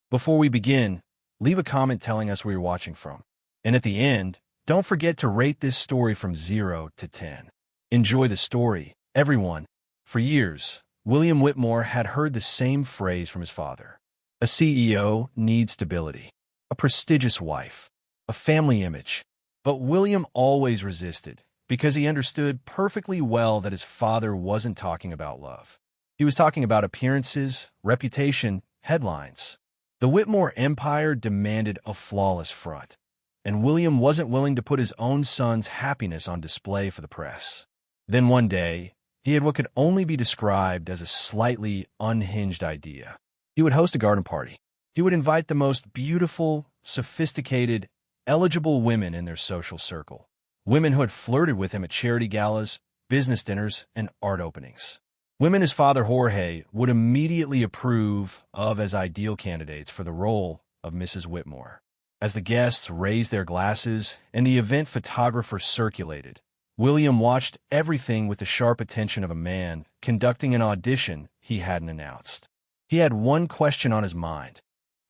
Before we begin, leave a comment telling us where you're watching from. And at the end, don't forget to rate this story from 0 to 10. Enjoy the story, everyone. For years, William Whitmore had heard the same phrase from his father. A CEO needs stability, a prestigious wife, a family image. But William always resisted because he understood perfectly well that his father wasn't talking about love. He was talking about appearances, reputation, headlines. The Whitmore empire demanded a flawless front, and William wasn't willing to put his own son's happiness on display for the press. Then one day, he had what could only be described as a slightly unhinged idea. He would host a garden party. He would invite the most beautiful, sophisticated, eligible women in their social circle. Women who had flirted with him at charity galas, business dinners, and art openings. Women his father Jorge would immediately approve of as ideal candidates for the role of Mrs. Whitmore. As the guests raised their glasses and the event photographer circulated, William watched everything with the sharp attention of a man conducting an audition he hadn't announced. He had one question on his mind.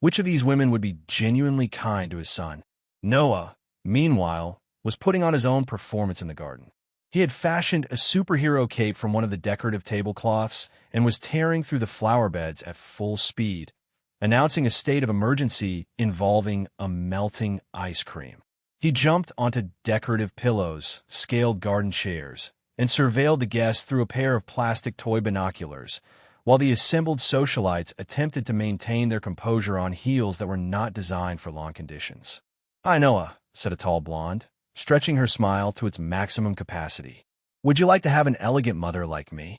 Which of these women would be genuinely kind to his son? Noah, meanwhile, was putting on his own performance in the garden. He had fashioned a superhero cape from one of the decorative tablecloths and was tearing through the flower beds at full speed, announcing a state of emergency involving a melting ice cream. He jumped onto decorative pillows, scaled garden chairs, and surveilled the guests through a pair of plastic toy binoculars, while the assembled socialites attempted to maintain their composure on heels that were not designed for lawn conditions. "Hi, Noah," said a tall blonde, stretching her smile to its maximum capacity. "Would you like to have an elegant mother like me?"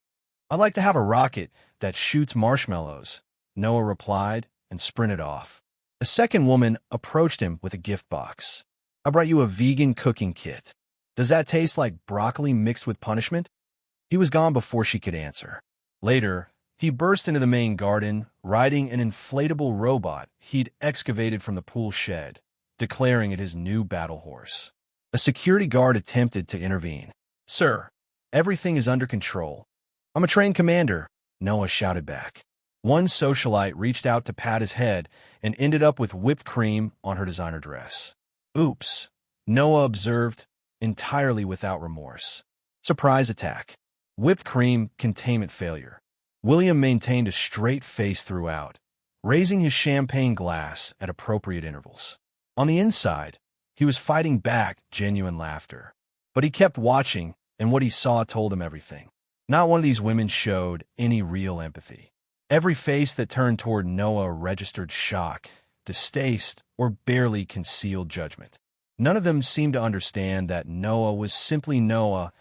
"I'd like to have a rocket that shoots marshmallows," Noah replied and sprinted off. A second woman approached him with a gift box. "I brought you a vegan cooking kit. Does that taste like broccoli mixed with punishment?" He was gone before she could answer. Later, he burst into the main garden, riding an inflatable robot he'd excavated from the pool shed, declaring it his new battle horse. A security guard attempted to intervene. "Sir, everything is under control." "I'm a trained commander," Noah shouted back. One socialite reached out to pat his head and ended up with whipped cream on her designer dress. "Oops," Noah observed, entirely without remorse. Surprise attack. Whipped cream containment failure. William maintained a straight face throughout, raising his champagne glass at appropriate intervals. On the inside, he was fighting back genuine laughter. But he kept watching, and what he saw told him everything. Not one of these women showed any real empathy. Every face that turned toward Noah registered shock, distaste, or barely concealed judgment. None of them seemed to understand that Noah was simply Noah,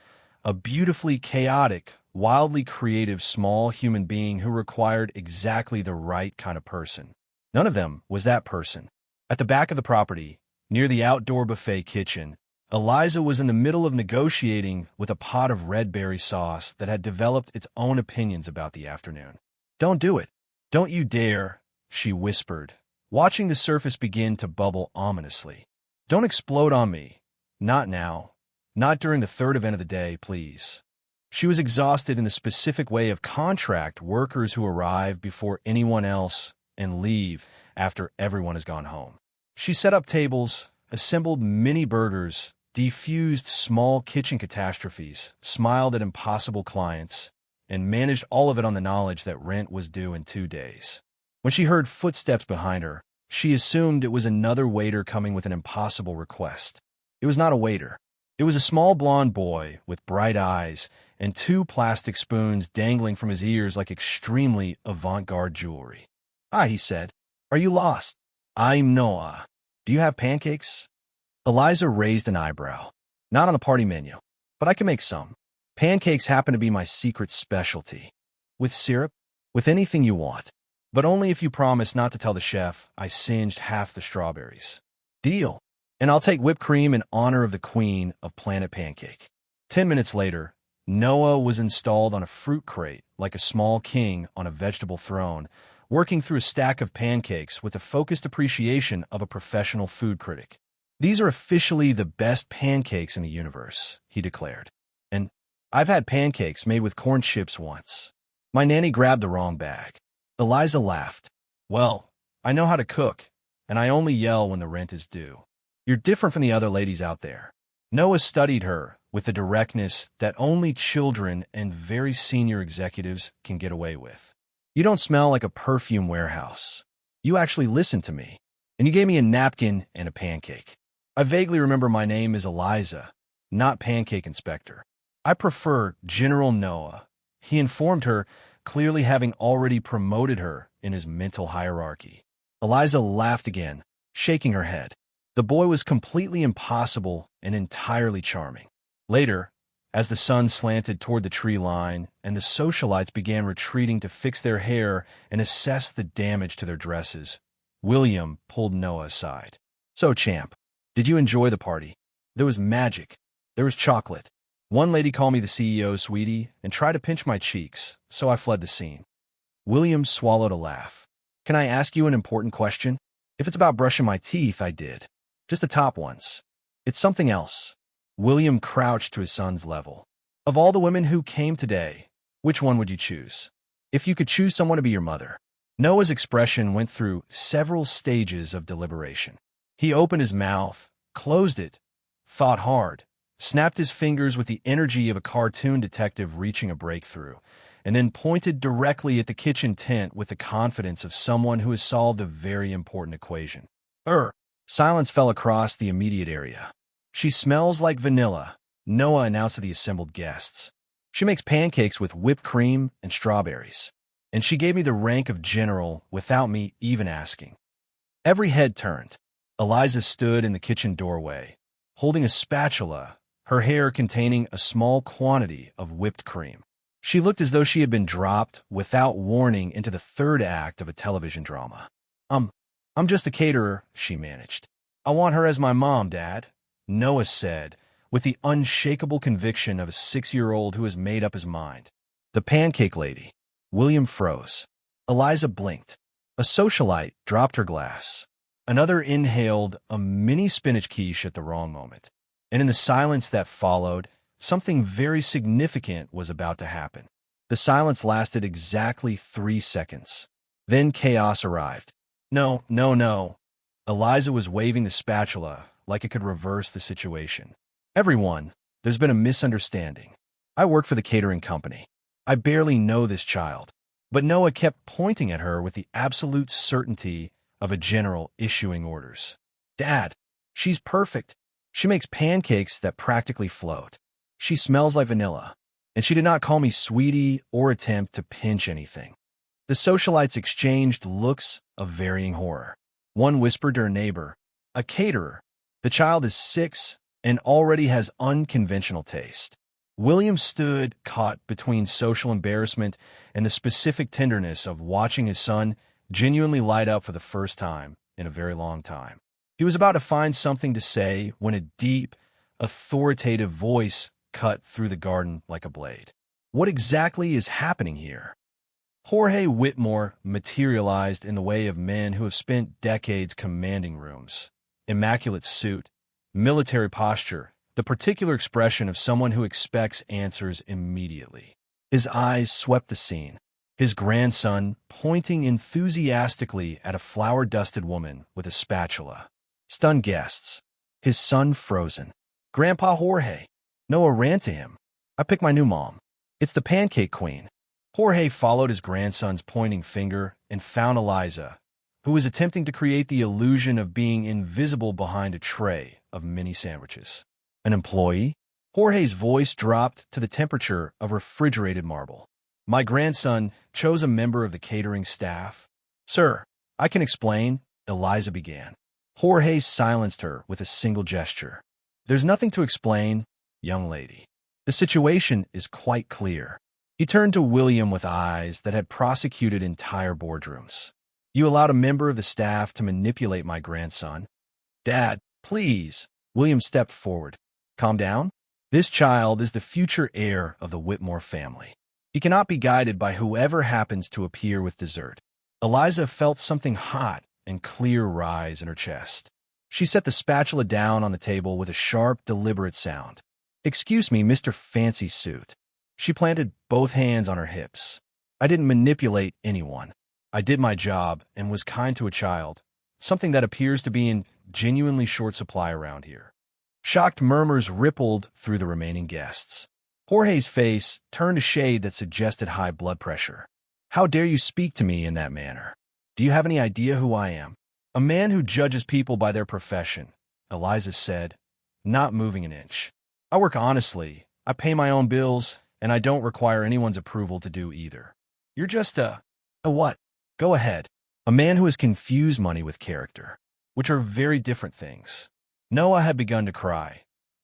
a beautifully chaotic, wildly creative small human being who required exactly the right kind of person. None of them was that person. At the back of the property, near the outdoor buffet kitchen, Eliza was in the middle of negotiating with a pot of red berry sauce that had developed its own opinions about the afternoon. "Don't do it. Don't you dare," she whispered, watching the surface begin to bubble ominously. "Don't explode on me. Not now. Not during the third event of the day, please." She was exhausted in the specific way of contract workers who arrive before anyone else and leave after everyone has gone home. She set up tables, assembled mini burgers, defused small kitchen catastrophes, smiled at impossible clients, and managed all of it on the knowledge that rent was due in 2 days. When she heard footsteps behind her, she assumed it was another waiter coming with an impossible request. It was not a waiter. It was a small blond boy with bright eyes and 2 plastic spoons dangling from his ears like extremely avant-garde jewelry. "Hi," he said. "Are you lost?" "I'm Noah. Do you have pancakes?" Eliza raised an eyebrow. "Not on the party menu, but I can make some. Pancakes happen to be my secret specialty." "With syrup?" "With anything you want. But only if you promise not to tell the chef I singed half the strawberries." "Deal. And I'll take whipped cream in honor of the queen of Planet Pancake." 10 minutes later, Noah was installed on a fruit crate like a small king on a vegetable throne, working through a stack of pancakes with the focused appreciation of a professional food critic. "These are officially the best pancakes in the universe," he declared. "And I've had pancakes made with corn chips once. My nanny grabbed the wrong bag." Eliza laughed. "Well, I know how to cook, and I only yell when the rent is due. You're different from the other ladies out there. Noah studied her with a directness that only children and very senior executives can get away with. You don't smell like a perfume warehouse. You actually listened to me, and you gave me a napkin and a pancake. I vaguely remember my name is Eliza, not Pancake Inspector. I prefer General Noah. He informed her, clearly having already promoted her in his mental hierarchy. Eliza laughed again, shaking her head. The boy was completely impossible and entirely charming. Later, as the sun slanted toward the tree line and the socialites began retreating to fix their hair and assess the damage to their dresses, William pulled Noah aside. So, champ, did you enjoy the party? There was magic. There was chocolate. One lady called me the CEO, sweetie, and tried to pinch my cheeks, so I fled the scene. William swallowed a laugh. Can I ask you an important question? If it's about brushing my teeth, I did. Just the top ones. It's something else. William crouched to his son's level. Of all the women who came today, which one would you choose? If you could choose someone to be your mother. Noah's expression went through several stages of deliberation. He opened his mouth, closed it, thought hard, snapped his fingers with the energy of a cartoon detective reaching a breakthrough, and then pointed directly at the kitchen tent with the confidence of someone who has solved a very important equation. Silence fell across the immediate area. She smells like vanilla, Noah announced to the assembled guests. She makes pancakes with whipped cream and strawberries. And she gave me the rank of general without me even asking. Every head turned. Eliza stood in the kitchen doorway, holding a spatula, her hair containing a small quantity of whipped cream. She looked as though she had been dropped without warning into the third act of a television drama. I'm just a caterer, she managed. I want her as my mom, Dad, Noah said, with the unshakable conviction of a 6-year-old who has made up his mind. The pancake lady. William froze. Eliza blinked. A socialite dropped her glass. Another inhaled a mini spinach quiche at the wrong moment. And in the silence that followed, something very significant was about to happen. The silence lasted exactly 3 seconds. Then chaos arrived. No. Eliza was waving the spatula like it could reverse the situation. Everyone, there's been a misunderstanding. I work for the catering company. I barely know this child. But Noah kept pointing at her with the absolute certainty of a general issuing orders. Dad, she's perfect. She makes pancakes that practically float. She smells like vanilla. And she did not call me sweetie or attempt to pinch anything. The socialites exchanged looks of varying horror. One whispered to her neighbor, a caterer. The child is 6 and already has unconventional taste. William stood caught between social embarrassment and the specific tenderness of watching his son genuinely light up for the first time in a very long time. He was about to find something to say when a deep, authoritative voice cut through the garden like a blade. What exactly is happening here? Jorge Whitmore materialized in the way of men who have spent decades commanding rooms. Immaculate suit, military posture, the particular expression of someone who expects answers immediately. His eyes swept the scene, his grandson pointing enthusiastically at a flour-dusted woman with a spatula. Stunned guests. His son frozen. Grandpa Jorge. Noah ran to him. I picked my new mom. It's the pancake queen. Jorge followed his grandson's pointing finger and found Eliza, who was attempting to create the illusion of being invisible behind a tray of mini sandwiches. An employee? Jorge's voice dropped to the temperature of refrigerated marble. My grandson chose a member of the catering staff. Sir, I can explain, Eliza began. Jorge silenced her with a single gesture. There's nothing to explain, young lady. The situation is quite clear. He turned to William with eyes that had prosecuted entire boardrooms. You allowed a member of the staff to manipulate my grandson. Dad, please. William stepped forward. Calm down. This child is the future heir of the Whitmore family. He cannot be guided by whoever happens to appear with dessert. Eliza felt something hot and clear rise in her chest. She set the spatula down on the table with a sharp, deliberate sound. Excuse me, Mr. Fancy Suit. She planted both hands on her hips. I didn't manipulate anyone. I did my job and was kind to a child, something that appears to be in genuinely short supply around here. Shocked murmurs rippled through the remaining guests. Jorge's face turned a shade that suggested high blood pressure. How dare you speak to me in that manner? Do you have any idea who I am? A man who judges people by their profession, Eliza said, not moving an inch. I work honestly, I pay my own bills, and I don't require anyone's approval to do either. You're just a what? Go ahead. A man who has confused money with character, which are very different things. Noah had begun to cry.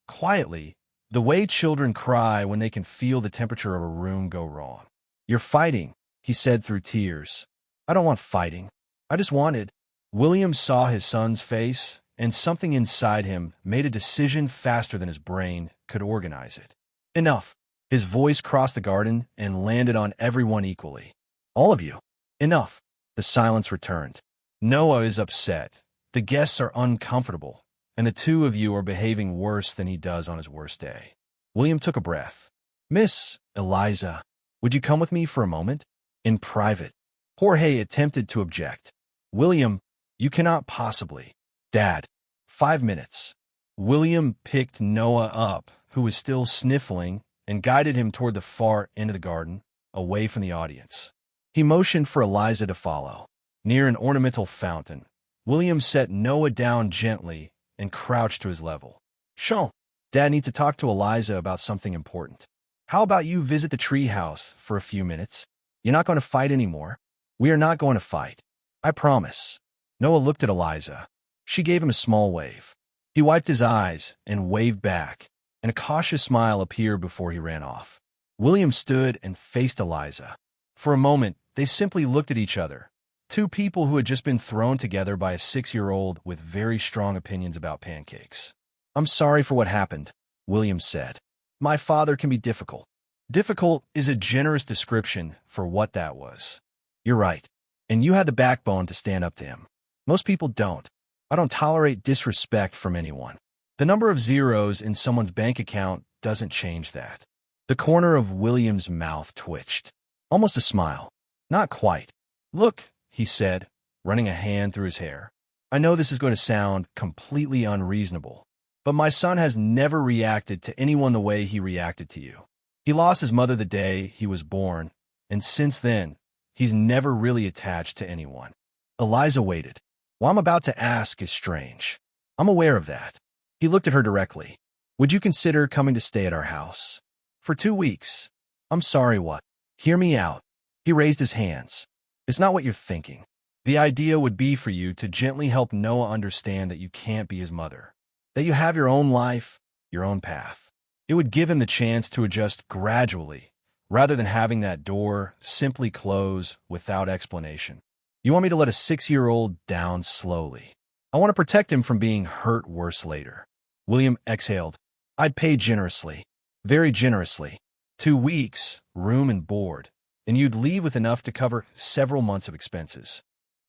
Quietly, the way children cry when they can feel the temperature of a room go wrong. You're fighting, he said through tears. I don't want fighting. I just wanted. William saw his son's face, and something inside him made a decision faster than his brain could organize it. Enough. His voice crossed the garden and landed on everyone equally. All of you. Enough. The silence returned. Noah is upset. The guests are uncomfortable, and the two of you are behaving worse than he does on his worst day. William took a breath. Miss Eliza, would you come with me for a moment? In private. Jorge attempted to object. William, you cannot possibly. Dad, 5 minutes. William picked Noah up, who was still sniffling, and guided him toward the far end of the garden, away from the audience. He motioned for Eliza to follow. Near an ornamental fountain, William set Noah down gently and crouched to his level. Sean, Dad needs to talk to Eliza about something important. How about you visit the treehouse for a few minutes? You're not going to fight anymore. We are not going to fight. I promise. Noah looked at Eliza. She gave him a small wave. He wiped his eyes and waved back, and a cautious smile appeared before he ran off. William stood and faced Eliza. For a moment, they simply looked at each other. Two people who had just been thrown together by a 6-year-old with very strong opinions about pancakes. I'm sorry for what happened, William said. My father can be difficult. Difficult is a generous description for what that was. You're right. And you had the backbone to stand up to him. Most people don't. I don't tolerate disrespect from anyone. The number of zeros in someone's bank account doesn't change that. The corner of William's mouth twitched. Almost a smile. Not quite. Look, he said, running a hand through his hair. I know this is going to sound completely unreasonable, but my son has never reacted to anyone the way he reacted to you. He lost his mother the day he was born, and since then, he's never really attached to anyone. Eliza waited. What I'm about to ask is strange. I'm aware of that. He looked at her directly. Would you consider coming to stay at our house? For 2 weeks. I'm sorry, what? Hear me out. He raised his hands. It's not what you're thinking. The idea would be for you to gently help Noah understand that you can't be his mother, that you have your own life, your own path. It would give him the chance to adjust gradually, rather than having that door simply close without explanation. You want me to let a 6-year-old down slowly. I want to protect him from being hurt worse later. William exhaled. I'd pay generously. Very generously. 2 weeks, room and board, and you'd leave with enough to cover several months of expenses.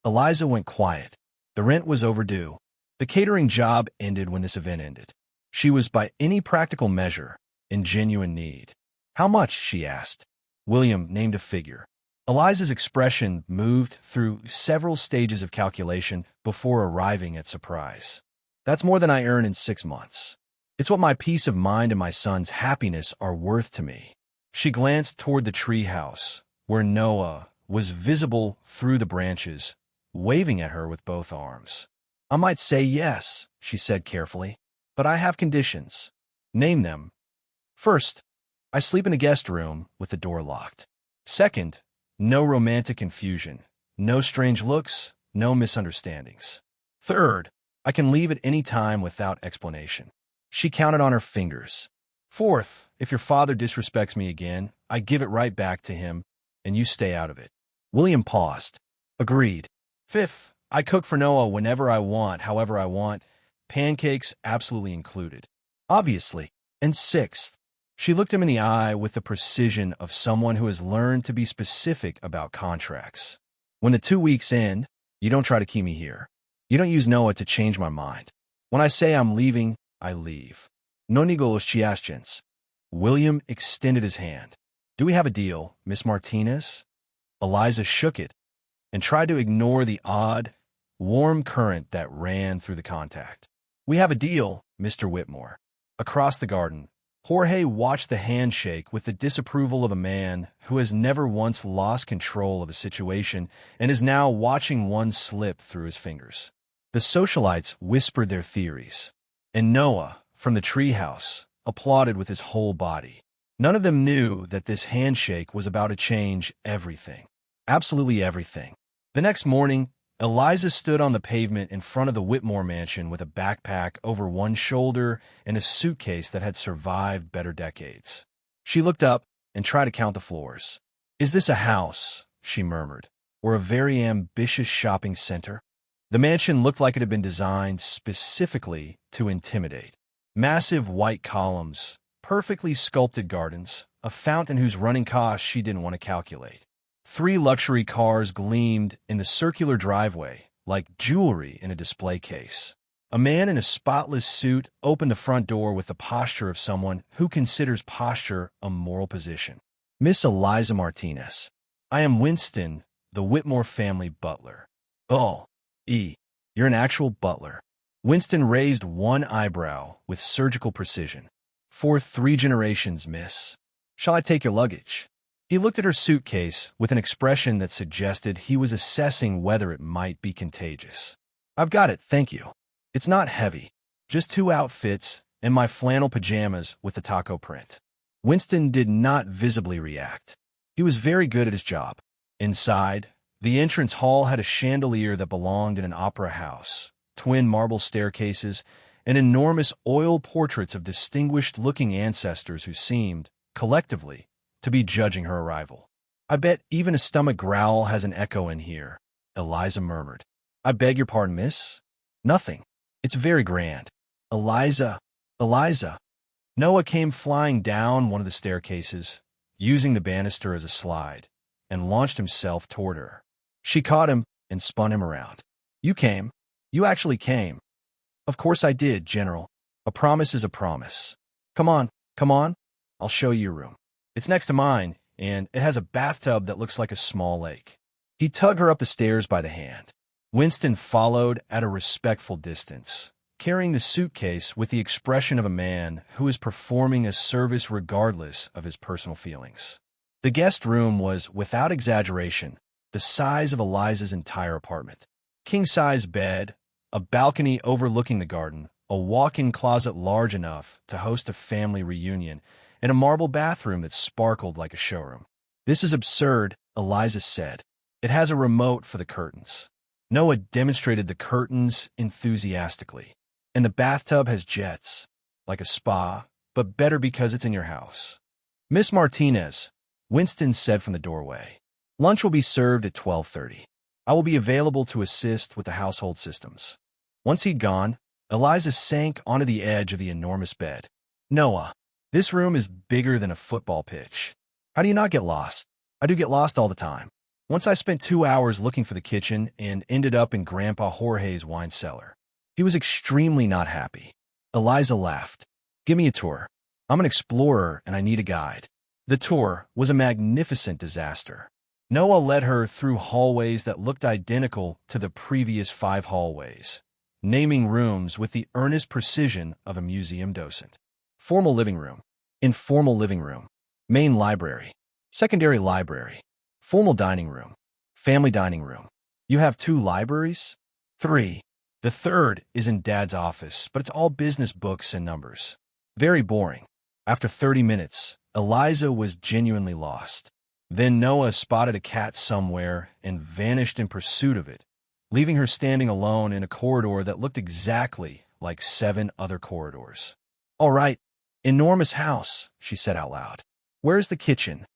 Eliza went quiet. The rent was overdue. The catering job ended when this event ended. She was, by any practical measure, in genuine need. How much? She asked. William named a figure. Eliza's expression moved through several stages of calculation before arriving at surprise. That's more than I earn in 6 months. It's what my peace of mind and my son's happiness are worth to me. She glanced toward the treehouse, where Noah was visible through the branches, waving at her with both arms. I might say yes, she said carefully, but I have conditions. Name them. First, I sleep in the guest room with the door locked. Second, no romantic confusion, no strange looks, no misunderstandings. Third, I can leave at any time without explanation. She counted on her fingers. Fourth, if your father disrespects me again, I give it right back to him, and you stay out of it. William paused. Agreed. Fifth, I cook for Noah whenever I want, however I want, pancakes absolutely included. Obviously. And sixth, she looked him in the eye with the precision of someone who has learned to be specific about contracts. When the 2 weeks end, you don't try to keep me here. You don't use Noah to change my mind. When I say I'm leaving, I leave. No negociations. William extended his hand. Do we have a deal, Miss Martinez? Eliza shook it. and tried to ignore the odd, warm current that ran through the contact. "We have a deal, Mr. Whitmore." Across the garden, Jorge watched the handshake with the disapproval of a man who has never once lost control of a situation and is now watching one slip through his fingers. The socialites whispered their theories, and Noah, from the treehouse, applauded with his whole body. None of them knew that this handshake was about to change everything. Absolutely everything. The next morning, Eliza stood on the pavement in front of the Whitmore mansion with a backpack over one shoulder and a suitcase that had survived better decades. She looked up and tried to count the floors. "Is this a house?" she murmured, "or a very ambitious shopping center?" The mansion looked like it had been designed specifically to intimidate. Massive white columns, perfectly sculpted gardens, a fountain whose running costs she didn't want to calculate. 3 luxury cars gleamed in the circular driveway, like jewelry in a display case. A man in a spotless suit opened the front door with the posture of someone who considers posture a moral position. "Miss Eliza Martinez. I am Winston, the Whitmore family butler." "Oh, you're an actual butler." Winston raised one eyebrow with surgical precision. "For 3 generations, miss. Shall I take your luggage?" He looked at her suitcase with an expression that suggested he was assessing whether it might be contagious. "I've got it, thank you. It's not heavy. Just 2 outfits and my flannel pajamas with the taco print." Winston did not visibly react. He was very good at his job. Inside, the entrance hall had a chandelier that belonged in an opera house, twin marble staircases, and enormous oil portraits of distinguished-looking ancestors who seemed, collectively, to be judging her arrival. "I bet even a stomach growl has an echo in here," Eliza murmured. "I beg your pardon, miss?" "Nothing. It's very grand." Eliza. Noah came flying down one of the staircases, using the banister as a slide, and launched himself toward her. She caught him and spun him around. "You came. You actually came." "Of course I did, General. A promise is a promise. Come on. I'll show you your room. It's next to mine, and it has a bathtub that looks like a small lake." He tugged her up the stairs by the hand. Winston followed at a respectful distance, carrying the suitcase with the expression of a man who is performing a service regardless of his personal feelings. The guest room was, without exaggeration, the size of Eliza's entire apartment. King-size bed, a balcony overlooking the garden, a walk-in closet large enough to host a family reunion, and a marble bathroom that sparkled like a showroom. "This is absurd," Eliza said. "It has a remote for the curtains." Noah demonstrated the curtains enthusiastically. "And the bathtub has jets. Like a spa, but better because it's in your house." "Miss Martinez," Winston said from the doorway. "Lunch will be served at 12:30. I will be available to assist with the household systems." Once he'd gone, Eliza sank onto the edge of the enormous bed. "Noah, this room is bigger than a football pitch. How do you not get lost?" "I do get lost all the time. Once I spent 2 hours looking for the kitchen and ended up in Grandpa Jorge's wine cellar." He was extremely not happy. Eliza laughed. "Give me a tour. I'm an explorer and I need a guide." The tour was a magnificent disaster. Noah led her through hallways that looked identical to the previous 5 hallways, naming rooms with the earnest precision of a museum docent. Formal living room, informal living room, main library, secondary library, formal dining room, family dining room. "You have 2 libraries?" "3. The 3rd is in Dad's office, but it's all business books and numbers. Very boring." After 30 minutes, Eliza was genuinely lost. Then Noah spotted a cat somewhere and vanished in pursuit of it, leaving her standing alone in a corridor that looked exactly like 7 other corridors. "All right, enormous house," she said out loud. "Where's the kitchen?"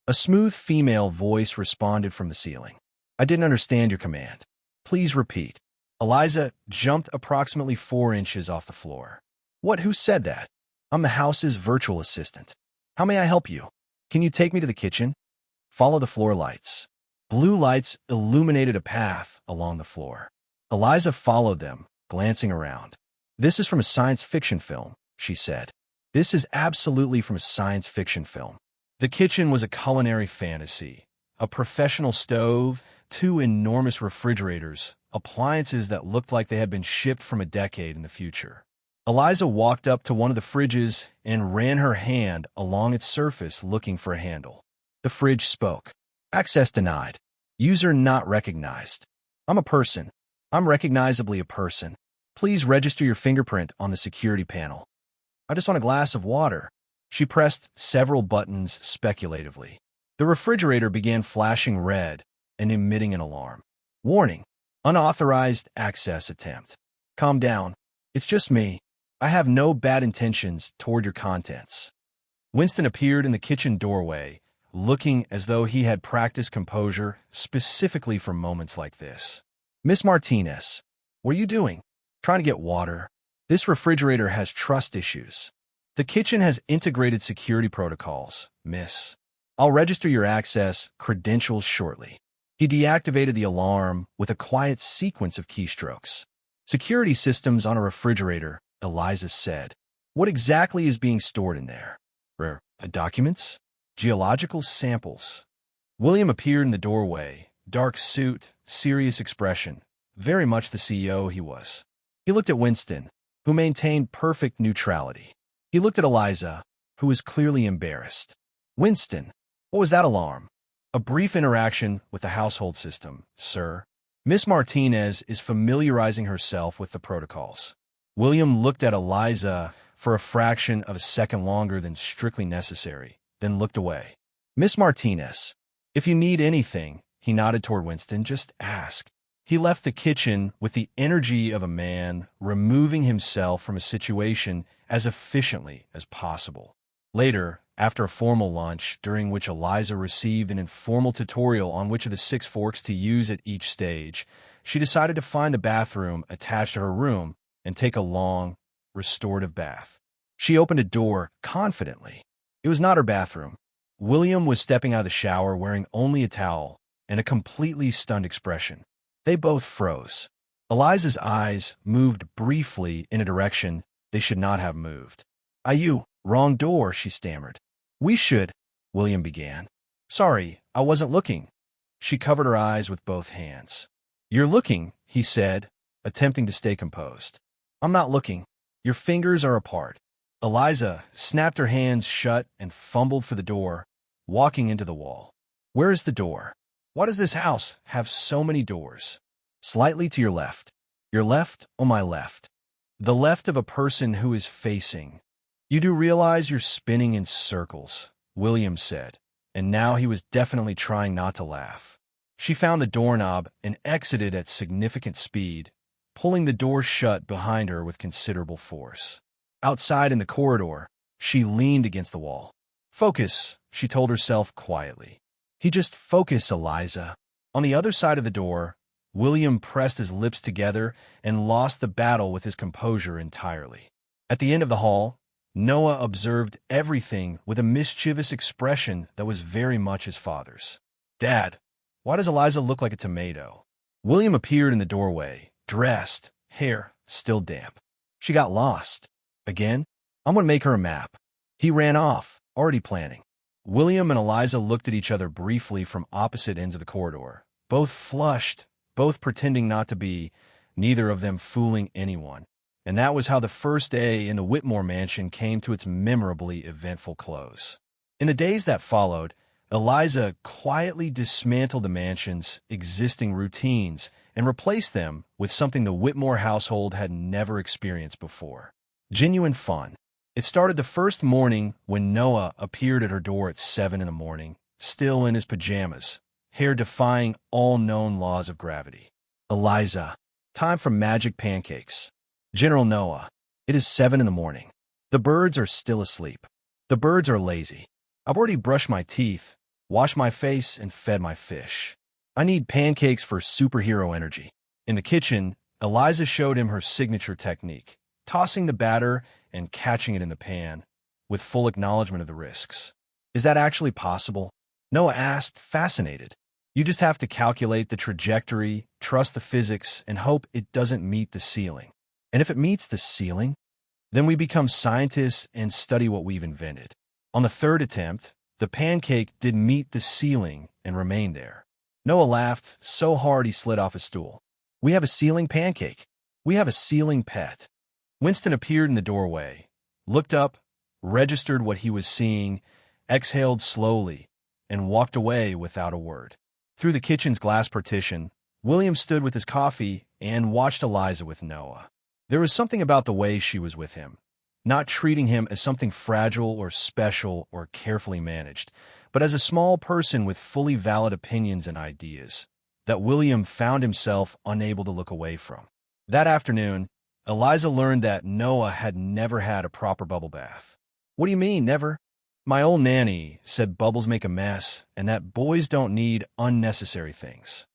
A smooth female voice responded from the ceiling. "I didn't understand your command. Please repeat." Eliza jumped approximately 4 inches off the floor. "What? Who said that?" "I'm the house's virtual assistant. How may I help you? Can you take me to the kitchen?" "Follow the floor lights." Blue lights illuminated a path along the floor. Eliza followed them, glancing around. "This is from a science fiction film," she said. "This is absolutely from a science fiction film." The kitchen was a culinary fantasy. A professional stove, two enormous refrigerators, appliances that looked like they had been shipped from a decade in the future. Eliza walked up to one of the fridges and ran her hand along its surface looking for a handle. The fridge spoke. Access denied. User not recognized. I'm a person. I'm recognizably a person. Please register your fingerprint on the security panel. I just want a glass of water. She pressed several buttons speculatively. The refrigerator began flashing red and emitting an alarm. Warning. Unauthorized access attempt. Calm down. It's just me. I have no bad intentions toward your contents. Winston appeared in the kitchen doorway, looking as though he had practiced composure specifically for moments like this. Miss Martinez, what are you doing? Trying to get water? This refrigerator has trust issues. The kitchen has integrated security protocols, miss. I'll register your access credentials shortly. He deactivated the alarm with a quiet sequence of keystrokes. Security systems on a refrigerator, Eliza said. What exactly is being stored in there? Documents? Geological samples? William appeared in the doorway, dark suit, serious expression, very much the CEO he was. He looked at Winston, who maintained perfect neutrality. He looked at Eliza, who was clearly embarrassed. Winston, what was that alarm? A brief interaction with the household system, sir. Miss Martinez is familiarizing herself with the protocols. William looked at Eliza for a fraction of a second longer than strictly necessary, then looked away. Miss Martinez, if you need anything, he nodded toward Winston, just ask. He left the kitchen with the energy of a man removing himself from a situation as efficiently as possible. Later, after a formal lunch, during which Eliza received an informal tutorial on which of the 6 forks to use at each stage, she decided to find the bathroom attached to her room and take a long, restorative bath. She opened a door confidently. It was not her bathroom. William was stepping out of the shower wearing only a towel and a completely stunned expression. They both froze. Eliza's eyes moved briefly in a direction they should not have moved. Wrong door, she stammered. We should, William began. Sorry, I wasn't looking. She covered her eyes with both hands. You're looking, he said, attempting to stay composed. I'm not looking. Your fingers are apart. Eliza snapped her hands shut and fumbled for the door, walking into the wall. Where is the door? Why does this house have so many doors? Slightly to your left. Your left or my left? The left of a person who is facing. You do realize you're spinning in circles, William said, and now he was definitely trying not to laugh. She found the doorknob and exited at significant speed, pulling the door shut behind her with considerable force. Outside in the corridor, she leaned against the wall. Focus, she told herself quietly. Just focus, Eliza. On the other side of the door, William pressed his lips together and lost the battle with his composure entirely. At the end of the hall, Noah observed everything with a mischievous expression that was very much his father's. Dad, why does Eliza look like a tomato? William appeared in the doorway, dressed, hair still damp. She got lost. Again? I'm going to make her a map. He ran off, already planning. William and Eliza looked at each other briefly from opposite ends of the corridor, both flushed, both pretending not to be, neither of them fooling anyone. And that was how the first day in the Whitmore mansion came to its memorably eventful close. In the days that followed, Eliza quietly dismantled the mansion's existing routines and replaced them with something the Whitmore household had never experienced before. Genuine fun. It started the first morning when Noah appeared at her door at 7 in the morning, still in his pajamas, hair defying all known laws of gravity. Eliza, time for magic pancakes. General Noah, it is 7 in the morning. The birds are still asleep. The birds are lazy. I've already brushed my teeth, washed my face, and fed my fish. I need pancakes for superhero energy. In the kitchen, Eliza showed him her signature technique, tossing the batter and catching it in the pan, with full acknowledgement of the risks. Is that actually possible? Noah asked, fascinated. You just have to calculate the trajectory, trust the physics, and hope it doesn't meet the ceiling. And if it meets the ceiling, then we become scientists and study what we've invented. On the third attempt, the pancake did meet the ceiling and remained there. Noah laughed so hard he slid off his stool. We have a ceiling pancake. We have a ceiling pet. Winston appeared in the doorway, looked up, registered what he was seeing, exhaled slowly, and walked away without a word. Through the kitchen's glass partition, William stood with his coffee and watched Eliza with Noah. There was something about the way she was with him, not treating him as something fragile or special or carefully managed, but as a small person with fully valid opinions and ideas, that William found himself unable to look away from. That afternoon, Eliza learned that Noah had never had a proper bubble bath. What do you mean, never? My old nanny said bubbles make a mess and that boys don't need unnecessary things.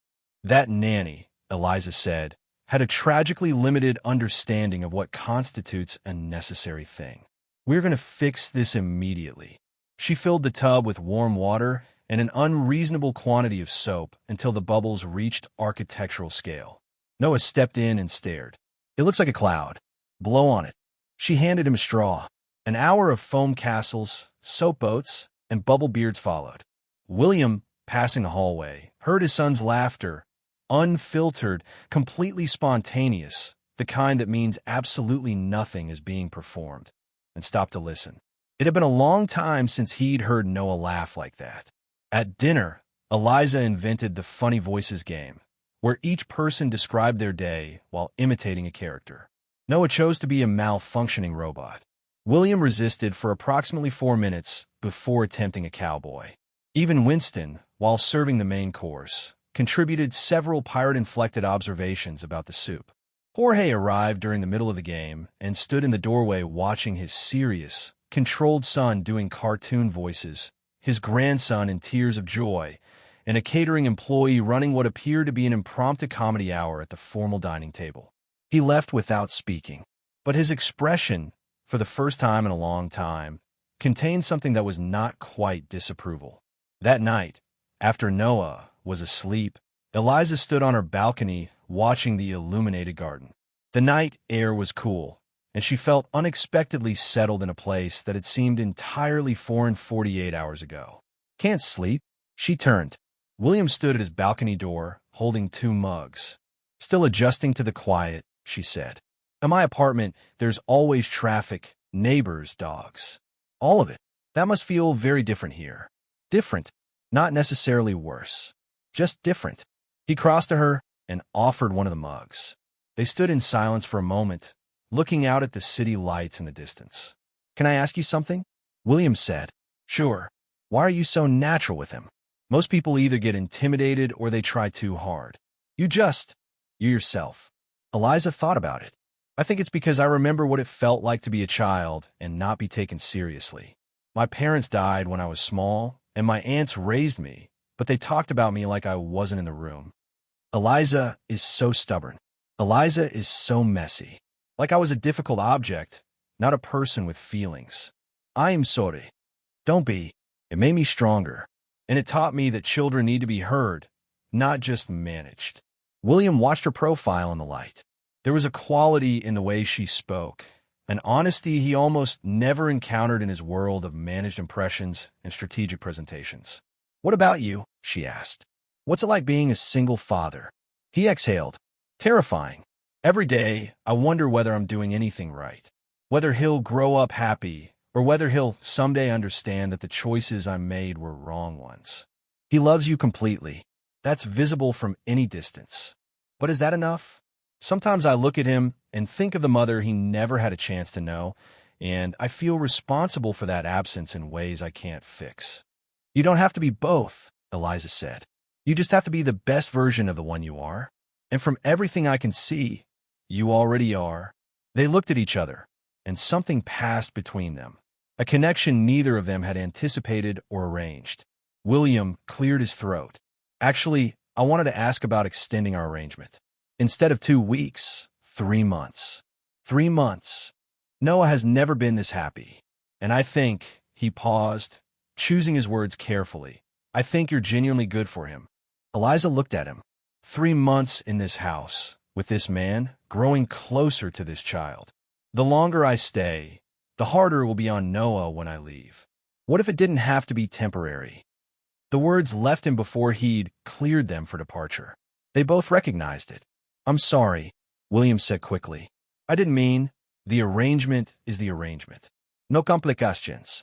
That nanny, Eliza said, had a tragically limited understanding of what constitutes a necessary thing. We're going to fix this immediately. She filled the tub with warm water and an unreasonable quantity of soap until the bubbles reached architectural scale. Noah stepped in and stared. It looks like a cloud. Blow on it. She handed him a straw. An hour of foam castles, soap boats, and bubble beards followed. William, passing the hallway, heard his son's laughter, unfiltered, completely spontaneous, the kind that means absolutely nothing is being performed, and stopped to listen. It had been a long time since he'd heard Noah laugh like that. At dinner, Eliza invented the funny voices game, where each person described their day while imitating a character. Noah chose to be a malfunctioning robot. William resisted for approximately 4 minutes before attempting a cowboy. Even Winston, while serving the main course, contributed several pirate-inflected observations about the soup. Jorge arrived during the middle of the game and stood in the doorway watching his serious, controlled son doing cartoon voices, his grandson in tears of joy, and a catering employee running what appeared to be an impromptu comedy hour at the formal dining table. He left without speaking, but his expression, for the first time in a long time, contained something that was not quite disapproval. That night, after Noah was asleep, Eliza stood on her balcony watching the illuminated garden. The night air was cool, and she felt unexpectedly settled in a place that had seemed entirely foreign 48 hours ago. Can't sleep? She turned. William stood at his balcony door, holding 2 mugs. Still adjusting to the quiet, she said. In my apartment, there's always traffic, neighbors, dogs. All of it. That must feel very different here. Different, not necessarily worse. Just different. He crossed to her and offered one of the mugs. They stood in silence for a moment, looking out at the city lights in the distance. Can I ask you something? William said. Sure. Why are you so natural with him? Most people either get intimidated or they try too hard. You yourself. Eliza thought about it. I think it's because I remember what it felt like to be a child and not be taken seriously. My parents died when I was small, and my aunts raised me, but they talked about me like I wasn't in the room. Eliza is so stubborn. Eliza is so messy. Like I was a difficult object, not a person with feelings. I am sorry. Don't be. It made me stronger, and it taught me that children need to be heard, not just managed. William watched her profile in the light. There was a quality in the way she spoke, an honesty he almost never encountered in his world of managed impressions and strategic presentations. What about you? She asked. What's it like being a single father? He exhaled. Terrifying. Every day, I wonder whether I'm doing anything right, whether he'll grow up happy, or whether he'll someday understand that the choices I made were wrong ones. He loves you completely. That's visible from any distance. But is that enough? Sometimes I look at him and think of the mother he never had a chance to know, and I feel responsible for that absence in ways I can't fix. You don't have to be both, Eliza said. You just have to be the best version of the one you are. And from everything I can see, you already are. They looked at each other, and something passed between them, a connection neither of them had anticipated or arranged. William cleared his throat. Actually, I wanted to ask about extending our arrangement. Instead of 2 weeks, 3 months. 3 months. Noah has never been this happy. And I think, he paused, choosing his words carefully, I think you're genuinely good for him. Eliza looked at him. 3 months in this house, with this man, growing closer to this child. The longer I stay, the harder it will be on Noah when I leave. What if it didn't have to be temporary? The words left him before he'd cleared them for departure. They both recognized it. "I'm sorry," William said quickly. "I didn't mean. The arrangement is the arrangement. No complications."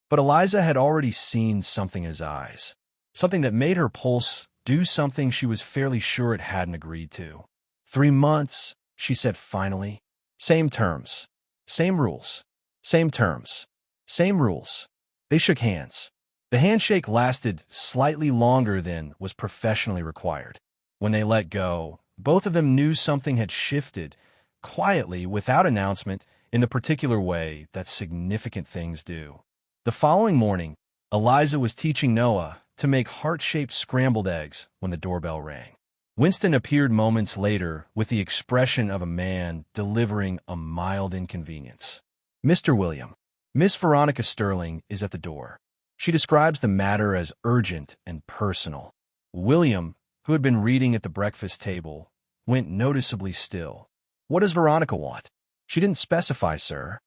But Eliza had already seen something in his eyes, something that made her pulse do something she was fairly sure it hadn't agreed to. 3 months, she said finally. Same terms. Same rules. Same terms. Same rules. They shook hands. The handshake lasted slightly longer than was professionally required. When they let go, both of them knew something had shifted, quietly, without announcement, in the particular way that significant things do. The following morning, Eliza was teaching Noah to make heart-shaped scrambled eggs when the doorbell rang. Winston appeared moments later with the expression of a man delivering a mild inconvenience. "Mr. William, Miss Veronica Sterling is at the door." She describes the matter as urgent and personal. William, who had been reading at the breakfast table, went noticeably still. "What does Veronica want?" "She didn't specify, sir."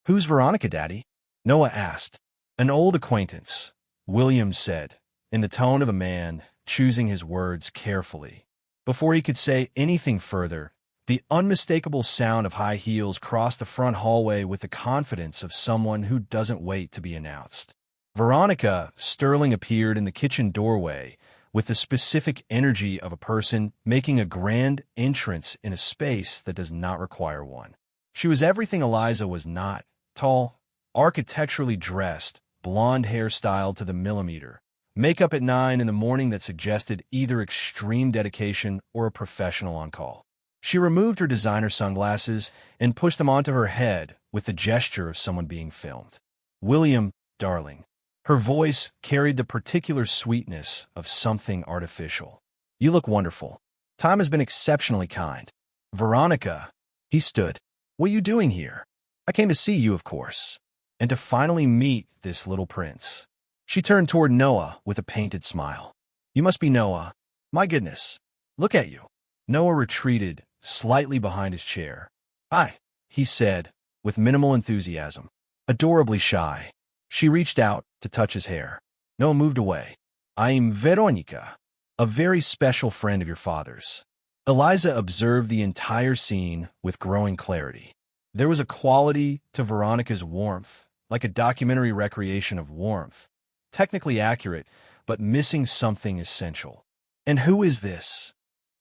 "Who's Veronica, Daddy?" Noah asked. "An old acquaintance," William said, in the tone of a man choosing his words carefully. Before he could say anything further, the unmistakable sound of high heels crossed the front hallway with the confidence of someone who doesn't wait to be announced. Veronica Sterling appeared in the kitchen doorway with the specific energy of a person making a grand entrance in a space that does not require one. She was everything Eliza was not: tall, architecturally dressed, blonde hair styled to the millimeter, makeup at 9 in the morning that suggested either extreme dedication or a professional on call. She removed her designer sunglasses and pushed them onto her head with the gesture of someone being filmed. "William, darling." Her voice carried the particular sweetness of something artificial. "You look wonderful. Time has been exceptionally kind." "Veronica." He stood. "What are you doing here?" "I came to see you, of course, and to finally meet this little prince." She turned toward Noah with a painted smile. "You must be Noah. My goodness. Look at you." Noah retreated slightly behind his chair. "Hi," he said, with minimal enthusiasm. Adorably shy. She reached out to touch his hair. Noah moved away. "I'm Veronica, a very special friend of your father's." Eliza observed the entire scene with growing clarity. There was a quality to Veronica's warmth, like a documentary recreation of warmth, technically accurate, but missing something essential. "And who is this?"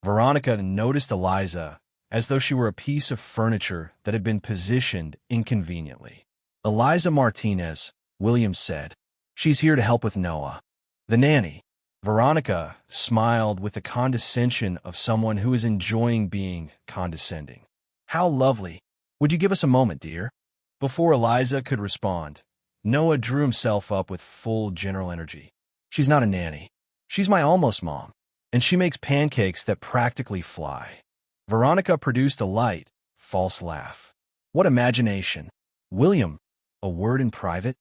Veronica noticed Eliza as though she were a piece of furniture that had been positioned inconveniently. "Eliza Martinez," William said. "She's here to help with Noah." "The nanny." Veronica smiled with the condescension of someone who is enjoying being condescending. "How lovely. Would you give us a moment, dear?" Before Eliza could respond, Noah drew himself up with full general energy. "She's not a nanny. She's my almost mom, and she makes pancakes that practically fly." Veronica produced a light, false laugh. "What imagination." "William, a word in private?"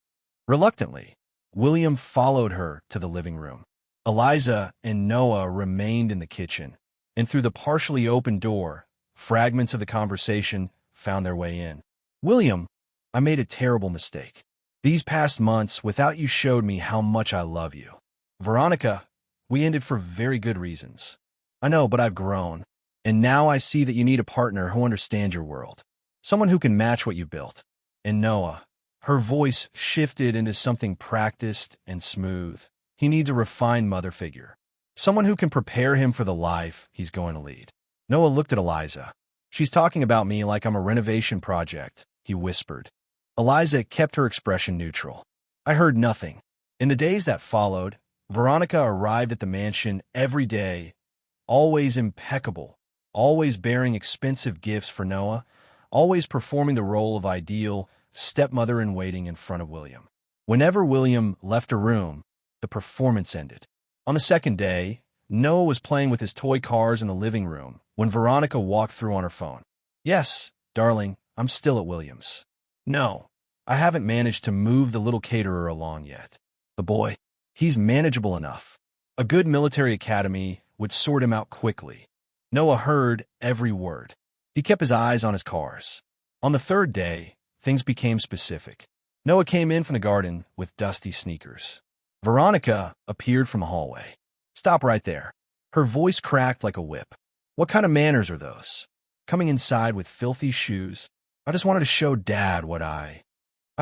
Reluctantly, William followed her to the living room. Eliza and Noah remained in the kitchen, and through the partially open door, fragments of the conversation found their way in. "William, I made a terrible mistake. These past months without you showed me how much I love you. Veronica, we ended for very good reasons. I know, but I've grown, and now I see that you need a partner who understands your world, someone who can match what you built." And Noah, her voice shifted into something practiced and smooth. "He needs a refined mother figure, someone who can prepare him for the life he's going to lead." Noah looked at Eliza. "She's talking about me like I'm a renovation project," he whispered. Eliza kept her expression neutral. "I heard nothing." In the days that followed, Veronica arrived at the mansion every day, always impeccable, always bearing expensive gifts for Noah, always performing the role of ideal stepmother-in-waiting in front of William. Whenever William left a room, the performance ended. On the second day, Noah was playing with his toy cars in the living room when Veronica walked through on her phone. "Yes, darling, I'm still at Williams." "No, I haven't managed to move the little caterer along yet. The boy, he's manageable enough. A good military academy would sort him out quickly." Noah heard every word. He kept his eyes on his cars. On the third day, things became specific. Noah came in from the garden with dusty sneakers. Veronica appeared from the hallway. Stop right there. Her voice cracked like a whip. What kind of manners are those? Coming inside with filthy shoes? I just wanted to show Dad what I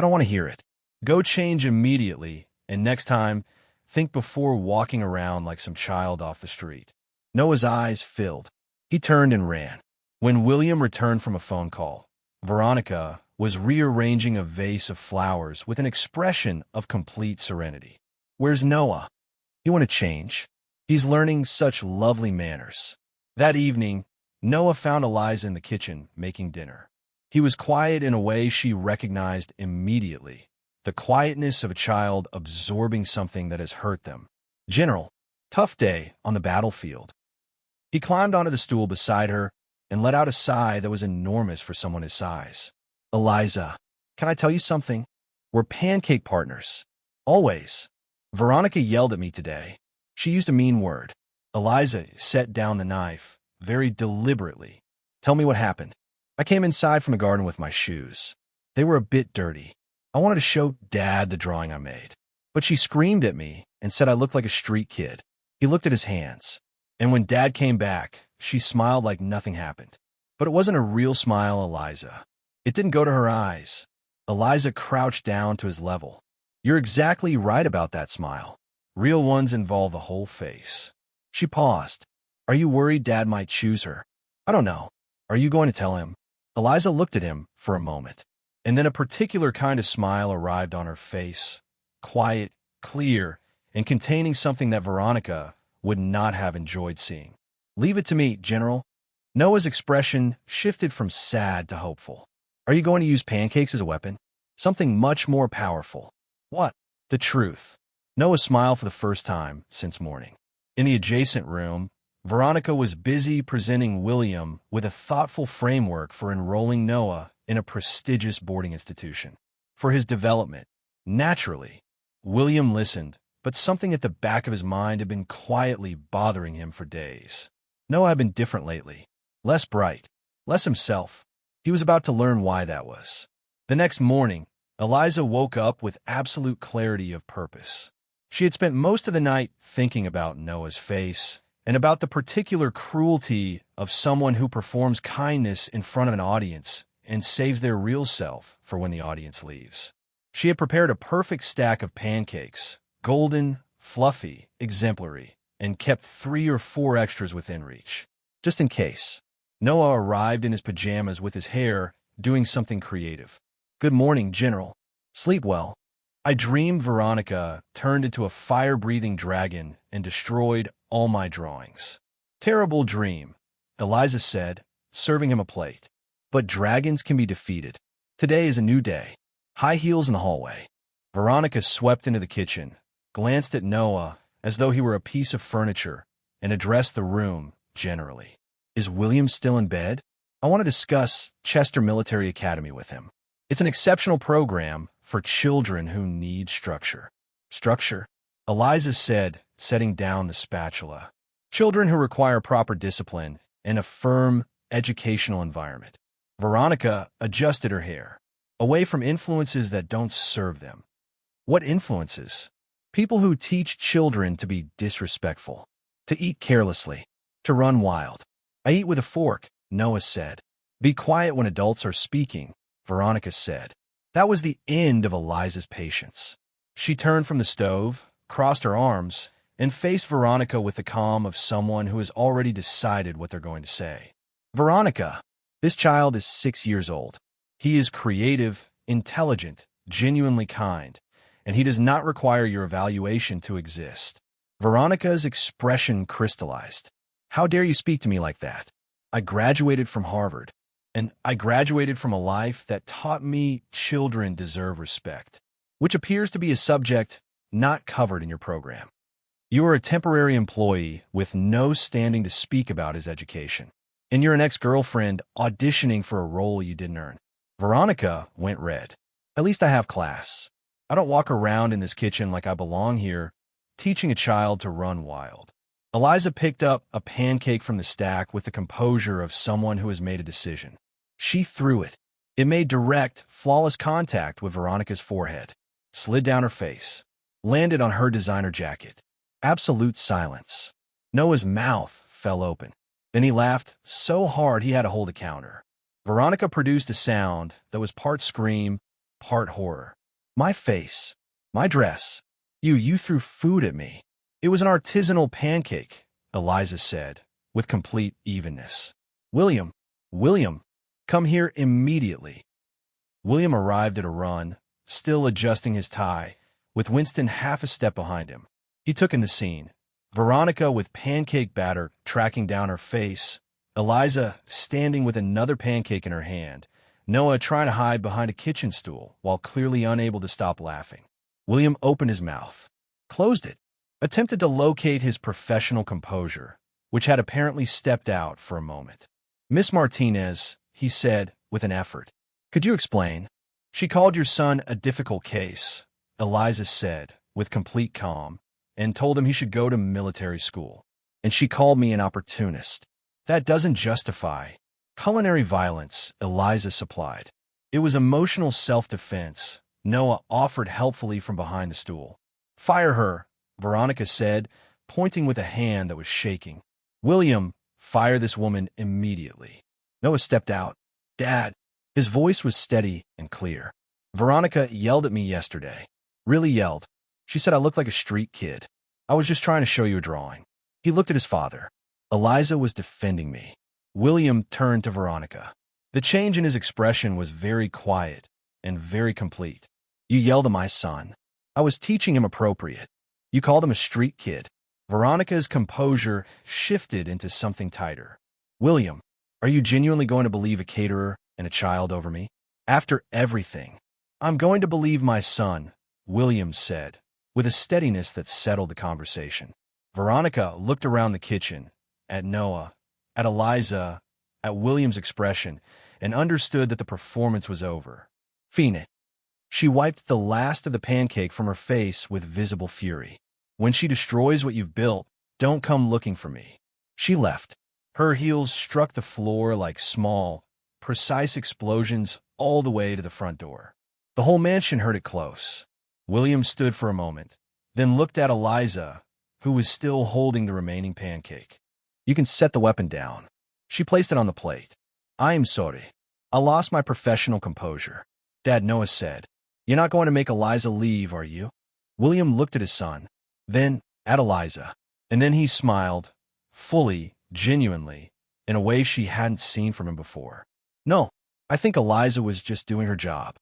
don't want to hear it. Go change immediately, and next time, think before walking around like some child off the street. Noah's eyes filled. He turned and ran. When William returned from a phone call, Veronica was rearranging a vase of flowers with an expression of complete serenity. Where's Noah? You want to change? He's learning such lovely manners. That evening, Noah found Eliza in the kitchen making dinner. He was quiet in a way she recognized immediately, the quietness of a child absorbing something that has hurt them. General, tough day on the battlefield. He climbed onto the stool beside her and let out a sigh that was enormous for someone his size. Eliza, can I tell you something? We're pancake partners. Always. Veronica yelled at me today. She used a mean word. Eliza set down the knife, very deliberately. Tell me what happened. I came inside from the garden with my shoes. They were a bit dirty. I wanted to show Dad the drawing I made. But she screamed at me and said I looked like a street kid. He looked at his hands. And when Dad came back, she smiled like nothing happened. But it wasn't a real smile, Eliza. It didn't go to her eyes. Eliza crouched down to his level. You're exactly right about that smile. Real ones involve the whole face. She paused. Are you worried Dad might choose her? I don't know. Are you going to tell him? Eliza looked at him for a moment, and then a particular kind of smile arrived on her face. Quiet, clear, and containing something that Veronica would not have enjoyed seeing. Leave it to me, General. Noah's expression shifted from sad to hopeful. Are you going to use pancakes as a weapon? Something much more powerful. What? The truth. Noah smiled for the first time since morning. In the adjacent room, Veronica was busy presenting William with a thoughtful framework for enrolling Noah in a prestigious boarding institution. For his development, naturally, William listened, but something at the back of his mind had been quietly bothering him for days. Noah had been different lately, less bright, less himself. He was about to learn why that was. The next morning, Eliza woke up with absolute clarity of purpose. She had spent most of the night thinking about Noah's face and about the particular cruelty of someone who performs kindness in front of an audience and saves their real self for when the audience leaves. She had prepared a perfect stack of pancakes, golden, fluffy, exemplary, and kept 3 or 4 extras within reach, just in case. Noah arrived in his pajamas with his hair doing something creative. Good morning, General. Sleep well. I dreamed Veronica turned into a fire-breathing dragon and destroyed all my drawings. Terrible dream, Eliza said, serving him a plate. But dragons can be defeated. Today is a new day. High heels in the hallway. Veronica swept into the kitchen, glanced at Noah as though he were a piece of furniture, and addressed the room generally. Is William still in bed? I want to discuss Chester Military Academy with him. It's an exceptional program for children who need structure. Structure? Eliza said, setting down the spatula. Children who require proper discipline and a firm educational environment. Veronica adjusted her hair, away from influences that don't serve them. What influences? People who teach children to be disrespectful, to eat carelessly, to run wild. I eat with a fork, Noah said. Be quiet when adults are speaking, Veronica said. That was the end of Eliza's patience. She turned from the stove, crossed her arms, and faced Veronica with the calm of someone who has already decided what they're going to say. Veronica, this child is 6 years old. He is creative, intelligent, genuinely kind, and he does not require your evaluation to exist. Veronica's expression crystallized. How dare you speak to me like that? I graduated from Harvard, and I graduated from a life that taught me children deserve respect, which appears to be a subject not covered in your program. You are a temporary employee with no standing to speak about his education, and you're an ex-girlfriend auditioning for a role you didn't earn. Veronica went red. At least I have class. I don't walk around in this kitchen like I belong here, teaching a child to run wild. Eliza picked up a pancake from the stack with the composure of someone who has made a decision. She threw it. It made direct, flawless contact with Veronica's forehead, slid down her face. landed on her designer jacket. Absolute silence. Noah's mouth fell open. Then he laughed so hard he had to hold a counter. Veronica produced a sound that was part scream, part horror. My face. My dress. You threw food at me. It was an artisanal pancake, Eliza said, with complete evenness. William, come here immediately. William arrived at a run, still adjusting his tie, with Winston half a step behind him. He took in the scene. Veronica with pancake batter tracking down her face, Eliza standing with another pancake in her hand, Noah trying to hide behind a kitchen stool while clearly unable to stop laughing. William opened his mouth, closed it, attempted to locate his professional composure, which had apparently stepped out for a moment. Miss Martinez, he said with an effort. Could you explain? She called your son a difficult case, Eliza said with complete calm, and told him he should go to military school. And she called me an opportunist. That doesn't justify culinary violence, Eliza supplied. It was emotional self-defense, Noah offered helpfully from behind the stool. Fire her, Veronica said, pointing with a hand that was shaking. William, fire this woman immediately. Noah stepped out. Dad. His voice was steady and clear. Veronica yelled at me yesterday. Really yelled. She said I looked like a street kid. I was just trying to show you a drawing. He looked at his father. Eliza was defending me. William turned to Veronica. The change in his expression was very quiet and very complete. You yelled at my son. I was teaching him appropriate. You called him a street kid. Veronica's composure shifted into something tighter. William, are you genuinely going to believe a caterer and a child over me? After everything, I'm going to believe my son, William said, with a steadiness that settled the conversation. Veronica looked around the kitchen, at Noah, at Eliza, at William's expression, and understood that the performance was over. Fine. She wiped the last of the pancake from her face with visible fury. When she destroys what you've built, don't come looking for me. She left. Her heels struck the floor like small, precise explosions all the way to the front door. The whole mansion heard it close. William stood for a moment, then looked at Eliza, who was still holding the remaining pancake. You can set the weapon down. She placed it on the plate. I am sorry. I lost my professional composure. Dad, Noah said. You're not going to make Eliza leave, are you? William looked at his son, then at Eliza, and then he smiled, fully, genuinely, in a way she hadn't seen from him before. No, I think Eliza was just doing her job.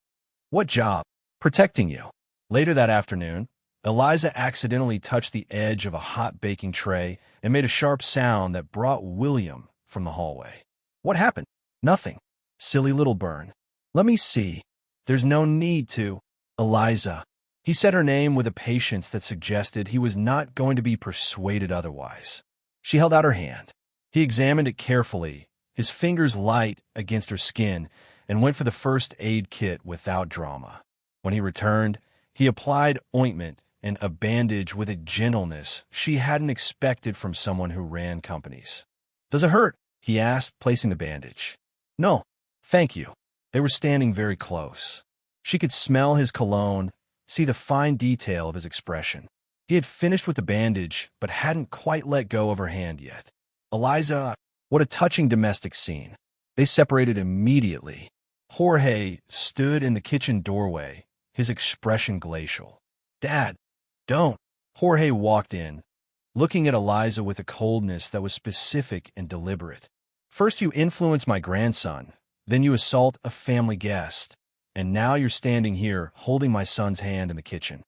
What job? Protecting you. Later that afternoon, Eliza accidentally touched the edge of a hot baking tray and made a sharp sound that brought William from the hallway. What happened? Nothing. Silly little burn. Let me see. There's no need to. Eliza. He said her name with a patience that suggested he was not going to be persuaded otherwise. She held out her hand. He examined it carefully, his fingers light against her skin, and went for the first aid kit without drama. When he returned, he applied ointment and a bandage with a gentleness she hadn't expected from someone who ran companies. Does it hurt? He asked, placing the bandage. No, thank you. They were standing very close. She could smell his cologne, see the fine detail of his expression. He had finished with the bandage, but hadn't quite let go of her hand yet. Eliza, what a touching domestic scene. They separated immediately. Jorge stood in the kitchen doorway, his expression glacial. Dad, don't. Jorge walked in, looking at Eliza with a coldness that was specific and deliberate. First you influence my grandson, then you assault a family guest, and now you're standing here holding my son's hand in the kitchen.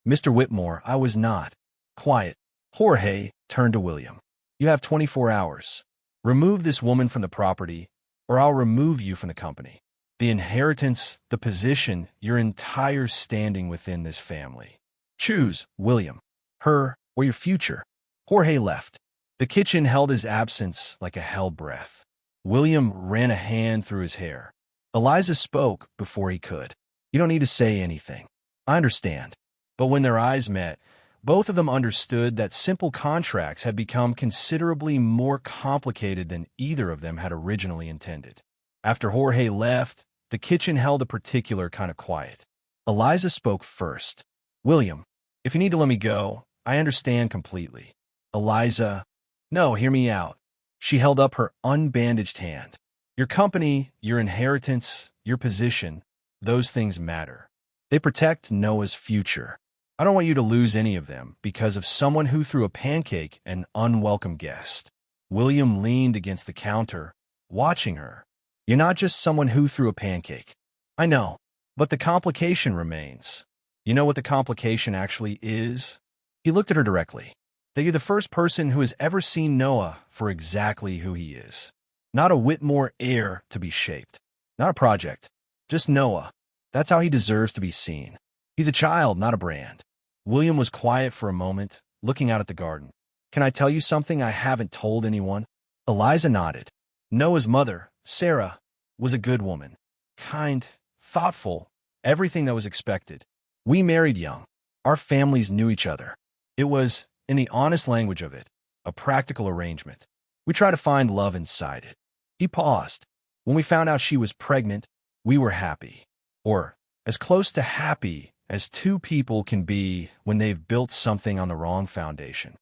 Mr. Whitmore, I was not. Quiet. Jorge turned to William. You have 24 hours. Remove this woman from the property, or I'll remove you from the company. The inheritance, the position, your entire standing within this family. Choose, William. Her or your future. Jorge left. The kitchen held his absence like a held breath. William ran a hand through his hair. Eliza spoke before he could. You don't need to say anything. I understand. But when their eyes met, both of them understood that simple contracts had become considerably more complicated than either of them had originally intended. After Jorge left, the kitchen held a particular kind of quiet. Eliza spoke first. William, If you need to let me go, I understand completely. Eliza, no, hear me out. She held up her unbandaged hand. Your company, your inheritance, your position, those things matter. They protect Noah's future. I don't want you to lose any of them because of someone who threw a pancake at an unwelcome guest. William leaned against the counter, watching her. You're not just someone who threw a pancake. I know, but the complication remains. You know what the complication actually is? He looked at her directly. That you're the first person who has ever seen Noah for exactly who he is. Not a Whitmore heir to be shaped. Not a project. Just Noah. That's how he deserves to be seen. He's a child, not a brand. William was quiet for a moment, looking out at the garden. Can I tell you something I haven't told anyone? Eliza nodded. Noah's mother, Sarah, was a good woman. Kind, thoughtful, everything that was expected. We married young. Our families knew each other. It was, in the honest language of it, a practical arrangement. We tried to find love inside it. He paused. When we found out she was pregnant, we were happy. Or, as close to happy as two people can be when they've built something on the wrong foundation.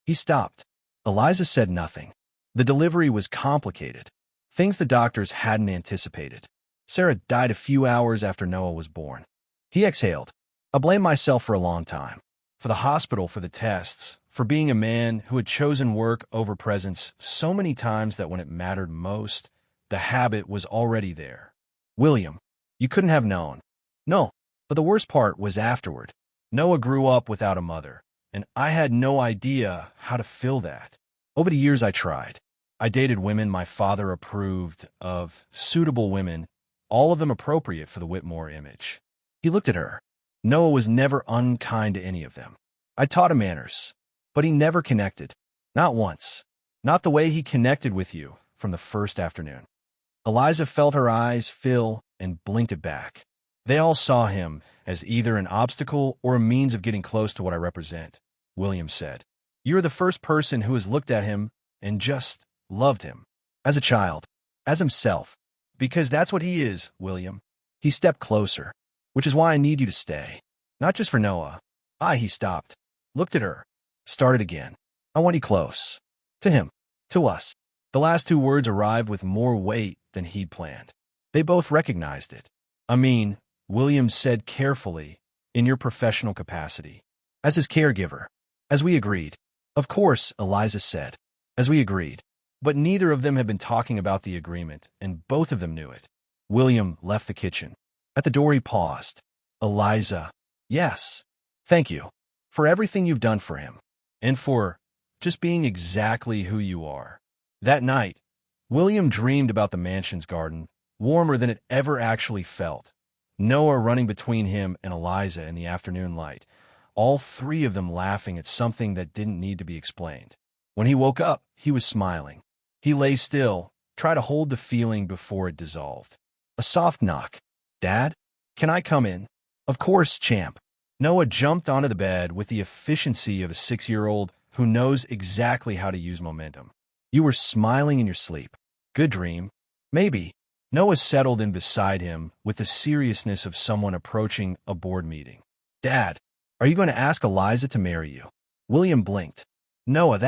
He stopped. Eliza said nothing. The delivery was complicated. Things the doctors hadn't anticipated. Sarah died a few hours after Noah was born. He exhaled. I blamed myself for a long time. For the hospital, for the tests, for being a man who had chosen work over presence so many times that when it mattered most, the habit was already there. William, you couldn't have known. No, but the worst part was afterward. Noah grew up without a mother, and I had no idea how to fill that. Over the years I tried. I dated women my father approved of, suitable women, all of them appropriate for the Whitmore image. He looked at her. Noah was never unkind to any of them. I taught him manners, but he never connected. Not once. Not the way he connected with you from the first afternoon. Eliza felt her eyes fill and blinked it back. They all saw him as either an obstacle or a means of getting close to what I represent, William said. You're the first person who has looked at him and just loved him. As a child. As himself. Because that's what he is, William. He stepped closer. Which is why I need you to stay. Not just for Noah. He stopped. Looked at her. Started again. I want you close. To him. To us. The last two words arrived with more weight than he'd planned. They both recognized it. I mean, William said carefully, in your professional capacity. As his caregiver. As we agreed. Of course, Eliza said. As we agreed. But neither of them had been talking about the agreement, and both of them knew it. William left the kitchen. At the door he paused. Eliza. Yes. Thank you. For everything you've done for him. And for just being exactly who you are. That night, William dreamed about the mansion's garden, warmer than it ever actually felt. Noah running between him and Eliza in the afternoon light, all three of them laughing at something that didn't need to be explained. When he woke up, he was smiling. He lay still, tried to hold the feeling before it dissolved. A soft knock. Dad? Can I come in? Of course, champ. Noah jumped onto the bed with the efficiency of a 6-year-old who knows exactly how to use momentum. You were smiling in your sleep. Good dream. Maybe. Noah settled in beside him with the seriousness of someone approaching a board meeting. Dad, are you going to ask Eliza to marry you? William blinked. Noah,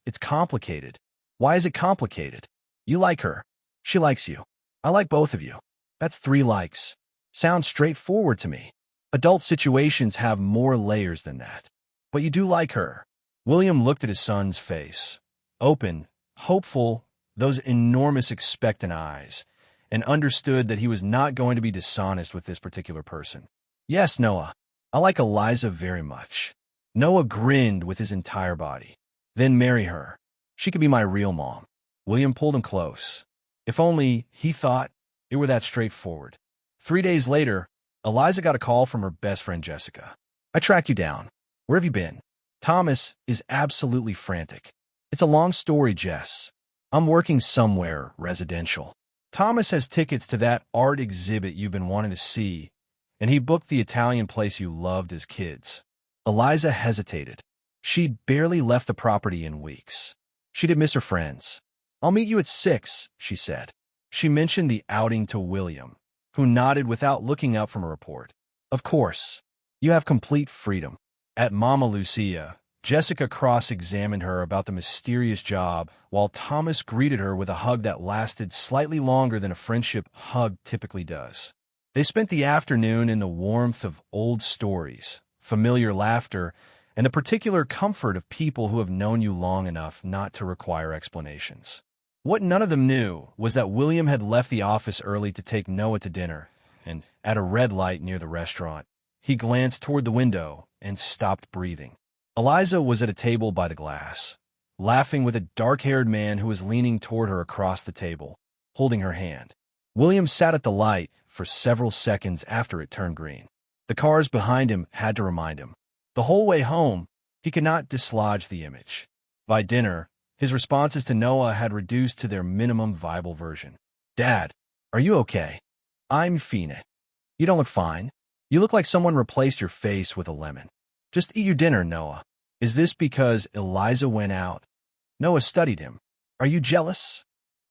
it's complicated. Why is it complicated? You like her. She likes you. I like both of you. That's 3 likes. Sounds straightforward to me. Adult situations have more layers than that. But you do like her. William looked at his son's face. Open, hopeful, those enormous expectant eyes, and understood that he was not going to be dishonest with this particular person. Yes, Noah. I like Eliza very much. Noah grinned with his entire body. Then marry her. She could be my real mom. William pulled him close. If only, he thought, it were that straightforward. 3 days later, Eliza got a call from her best friend Jessica. I tracked you down. Where have you been? Thomas is absolutely frantic. It's a long story, Jess. I'm working somewhere residential. Thomas has tickets to that art exhibit you've been wanting to see, and he booked the Italian place you loved as kids. Eliza hesitated. She'd barely left the property in weeks. She did miss her friends. I'll meet you at 6, she said. She mentioned the outing to William, who nodded without looking up from a report. Of course. You have complete freedom. At Mama Lucia, Jessica cross-examined her about the mysterious job, while Thomas greeted her with a hug that lasted slightly longer than a friendship hug typically does. They spent the afternoon in the warmth of old stories, familiar laughter, and the particular comfort of people who have known you long enough not to require explanations. What none of them knew was that William had left the office early to take Noah to dinner, and at a red light near the restaurant, he glanced toward the window and stopped breathing. Eliza was at a table by the glass, laughing with a dark-haired man who was leaning toward her across the table, holding her hand. William sat at the light for several seconds after it turned green. The cars behind him had to remind him. The whole way home, he could not dislodge the image. By dinner, his responses to Noah had reduced to their minimum viable version. "Dad, are you okay?" "I'm fine." "You don't look fine. You look like someone replaced your face with a lemon." "Just eat your dinner, Noah." "Is this because Eliza went out?" Noah studied him. "Are you jealous?"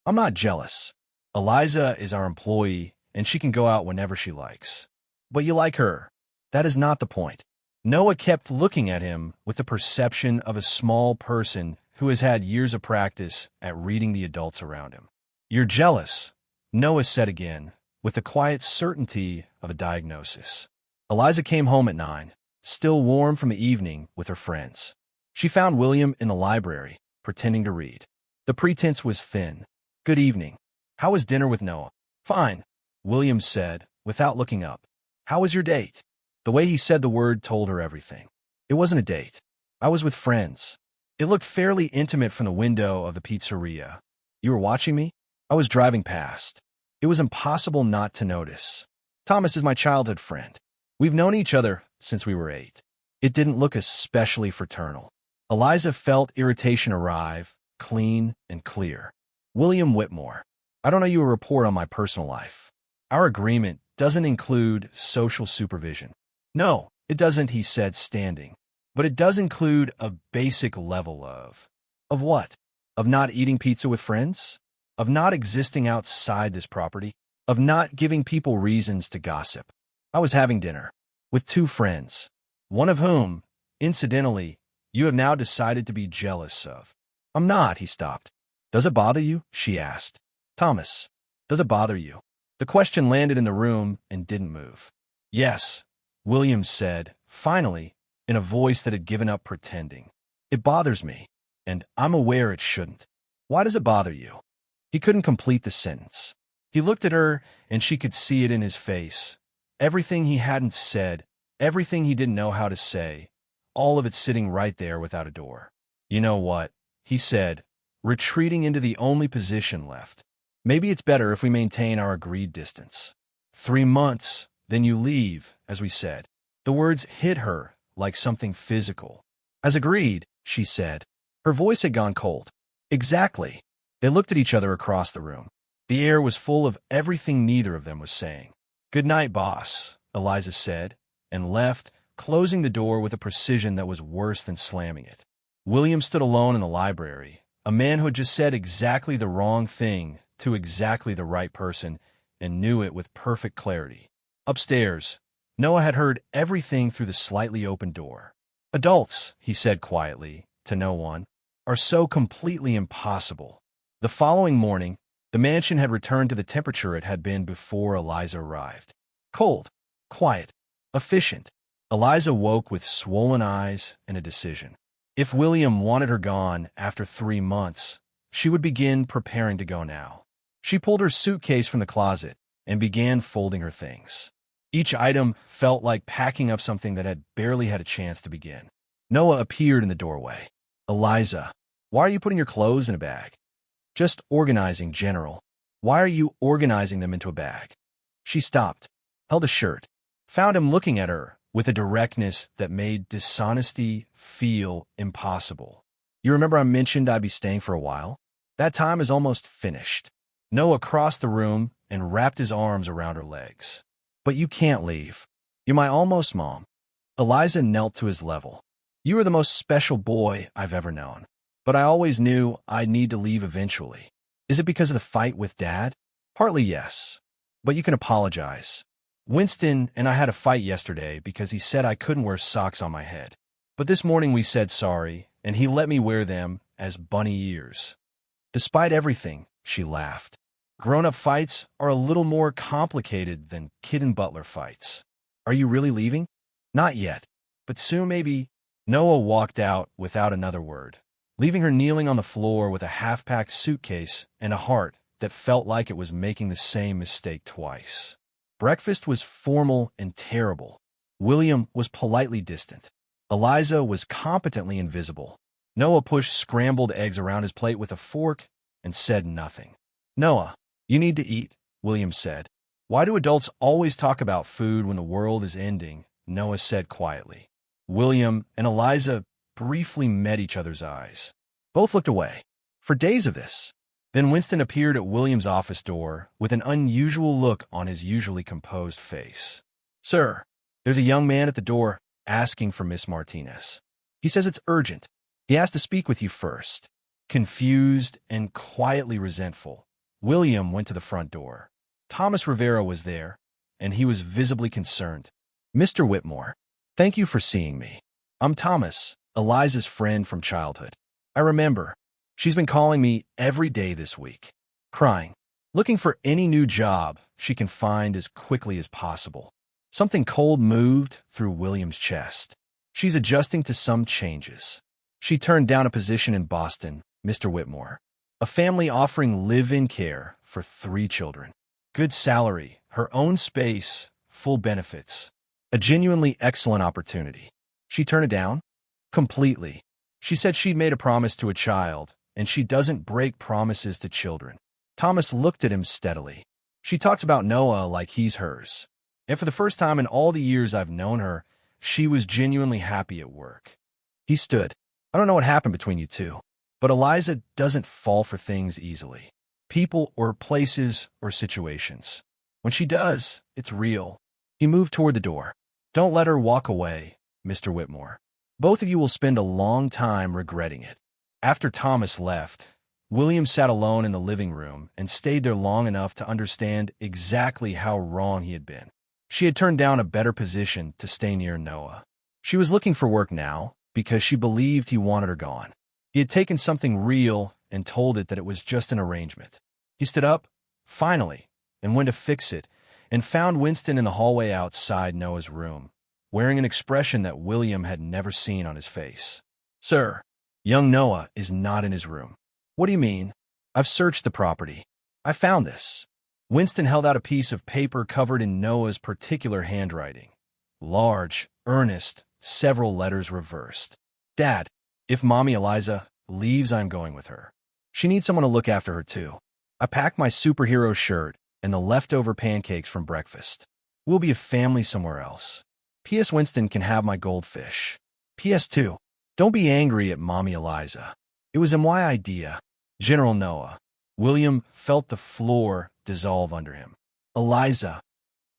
"I'm not jealous. Eliza is our employee, and she can go out whenever she likes." "But you like her." "That is not the point." Noah kept looking at him with the perception of a small person who has had years of practice at reading the adults around him. "You're jealous," Noah said again, with the quiet certainty of a diagnosis. Eliza came home at 9, still warm from the evening with her friends. She found William in the library, pretending to read. The pretense was thin. "Good evening. How was dinner with Noah?" "Fine," William said, without looking up. "How was your date?" The way he said the word told her everything. "It wasn't a date. I was with friends." It looked fairly intimate from the window of the pizzeria. "You were watching me?" "I was driving past." It was impossible not to notice. "Thomas is my childhood friend. We've known each other since we were 8. It didn't look especially fraternal. Eliza felt irritation arrive, clean and clear. "William Whitmore, I don't know you a report on my personal life. Our agreement doesn't include social supervision." "No, it doesn't," he said, standing. "But it does include a basic level of..." "Of what?" "Of not eating pizza with friends? Of not existing outside this property? Of not giving people reasons to gossip." "I was having dinner with 2 friends, one of whom, incidentally, you have now decided to be jealous of." "I'm not," he stopped. "Does it bother you?" she asked. "Thomas, does it bother you?" The question landed in the room and didn't move. "Yes," William said, finally, in a voice that had given up pretending. "It bothers me, and I'm aware it shouldn't." "Why does it bother you?" He couldn't complete the sentence. He looked at her, and she could see it in his face. Everything he hadn't said, everything he didn't know how to say, all of it sitting right there without a door. "You know what?" he said, retreating into the only position left. "Maybe it's better if we maintain our agreed distance. 3 months, then you leave, as we said." The words hit her like something physical. "As agreed," she said. Her voice had gone cold. "Exactly." They looked at each other across the room. The air was full of everything neither of them was saying. "Good night, boss," Eliza said, and left, closing the door with a precision that was worse than slamming it. William stood alone in the library, a man who had just said exactly the wrong thing to exactly the right person, and knew it with perfect clarity. Upstairs, Noah had heard everything through the slightly open door. "Adults," he said quietly, to no one, "are so completely impossible." The following morning, the mansion had returned to the temperature it had been before Eliza arrived. Cold, quiet, efficient. Eliza woke with swollen eyes and a decision. If William wanted her gone after 3 months, she would begin preparing to go now. She pulled her suitcase from the closet and began folding her things. Each item felt like packing up something that had barely had a chance to begin. Noah appeared in the doorway. "Eliza, why are you putting your clothes in a bag?" "Just organizing, General." "Why are you organizing them into a bag?" She stopped, held a shirt, found him looking at her with a directness that made dishonesty feel impossible. "You remember I mentioned I'd be staying for a while? That time is almost finished." Noah crossed the room and wrapped his arms around her legs. "But you can't leave. You're my almost mom." Eliza knelt to his level. "You are the most special boy I've ever known. But I always knew I'd need to leave eventually." "Is it because of the fight with Dad?" "Partly, yes. But you can apologize. Winston and I had a fight yesterday because he said I couldn't wear socks on my head. But this morning we said sorry, and he let me wear them as bunny ears. Despite everything, she laughed. Grown-up fights are a little more complicated than kid and butler fights. Are you really leaving? Not yet, but soon maybe. Noah walked out without another word, leaving her kneeling on the floor with a half-packed suitcase and a heart that felt like it was making the same mistake twice. Breakfast was formal and terrible. William was politely distant. Eliza was competently invisible. Noah pushed scrambled eggs around his plate with a fork and said nothing. Noah, you need to eat, William said. Why do adults always talk about food when the world is ending? Noah said quietly. William and Eliza briefly met each other's eyes. Both looked away. For days of this. Then Winston appeared at William's office door with an unusual look on his usually composed face. Sir, there's a young man at the door asking for Miss Martinez. He says it's urgent. He has to speak with you first. Confused and quietly resentful, William went to the front door. Thomas Rivera was there, and he was visibly concerned. Mr. Whitmore, thank you for seeing me. I'm Thomas, Eliza's friend from childhood. I remember. She's been calling me every day this week, crying, looking for any new job she can find as quickly as possible. Something cold moved through William's chest. She's adjusting to some changes. She turned down a position in Boston, Mr. Whitmore, a family offering live-in care for 3 children. Good salary, her own space, full benefits. A genuinely excellent opportunity. She turned it down? Completely. She said she'd made a promise to a child, and she doesn't break promises to children. Thomas looked at him steadily. She talks about Noah like he's hers. And for the first time in all the years I've known her, she was genuinely happy at work. He stood. I don't know what happened between you two, but Eliza doesn't fall for things easily. People or places or situations. When she does, it's real. He moved toward the door. Don't let her walk away, Mr. Whitmore. Both of you will spend a long time regretting it. After Thomas left, William sat alone in the living room and stayed there long enough to understand exactly how wrong he had been. She had turned down a better position to stay near Noah. She was looking for work now because she believed he wanted her gone. He had taken something real and told it that it was just an arrangement. He stood up, finally, and went to fix it, and found Winston in the hallway outside Noah's room, wearing an expression that William had never seen on his face. Sir, young Noah is not in his room. What do you mean? I've searched the property. I found this. Winston held out a piece of paper covered in Noah's particular handwriting. Large, earnest, several letters reversed. Dad, if Mommy Eliza leaves, I'm going with her. She needs someone to look after her, too. I packed my superhero shirt and the leftover pancakes from breakfast. We'll be a family somewhere else. P.S. Winston can have my goldfish. P.S. 2. Don't be angry at Mommy Eliza. It was my idea. General Noah. William felt the floor dissolve under him. Eliza.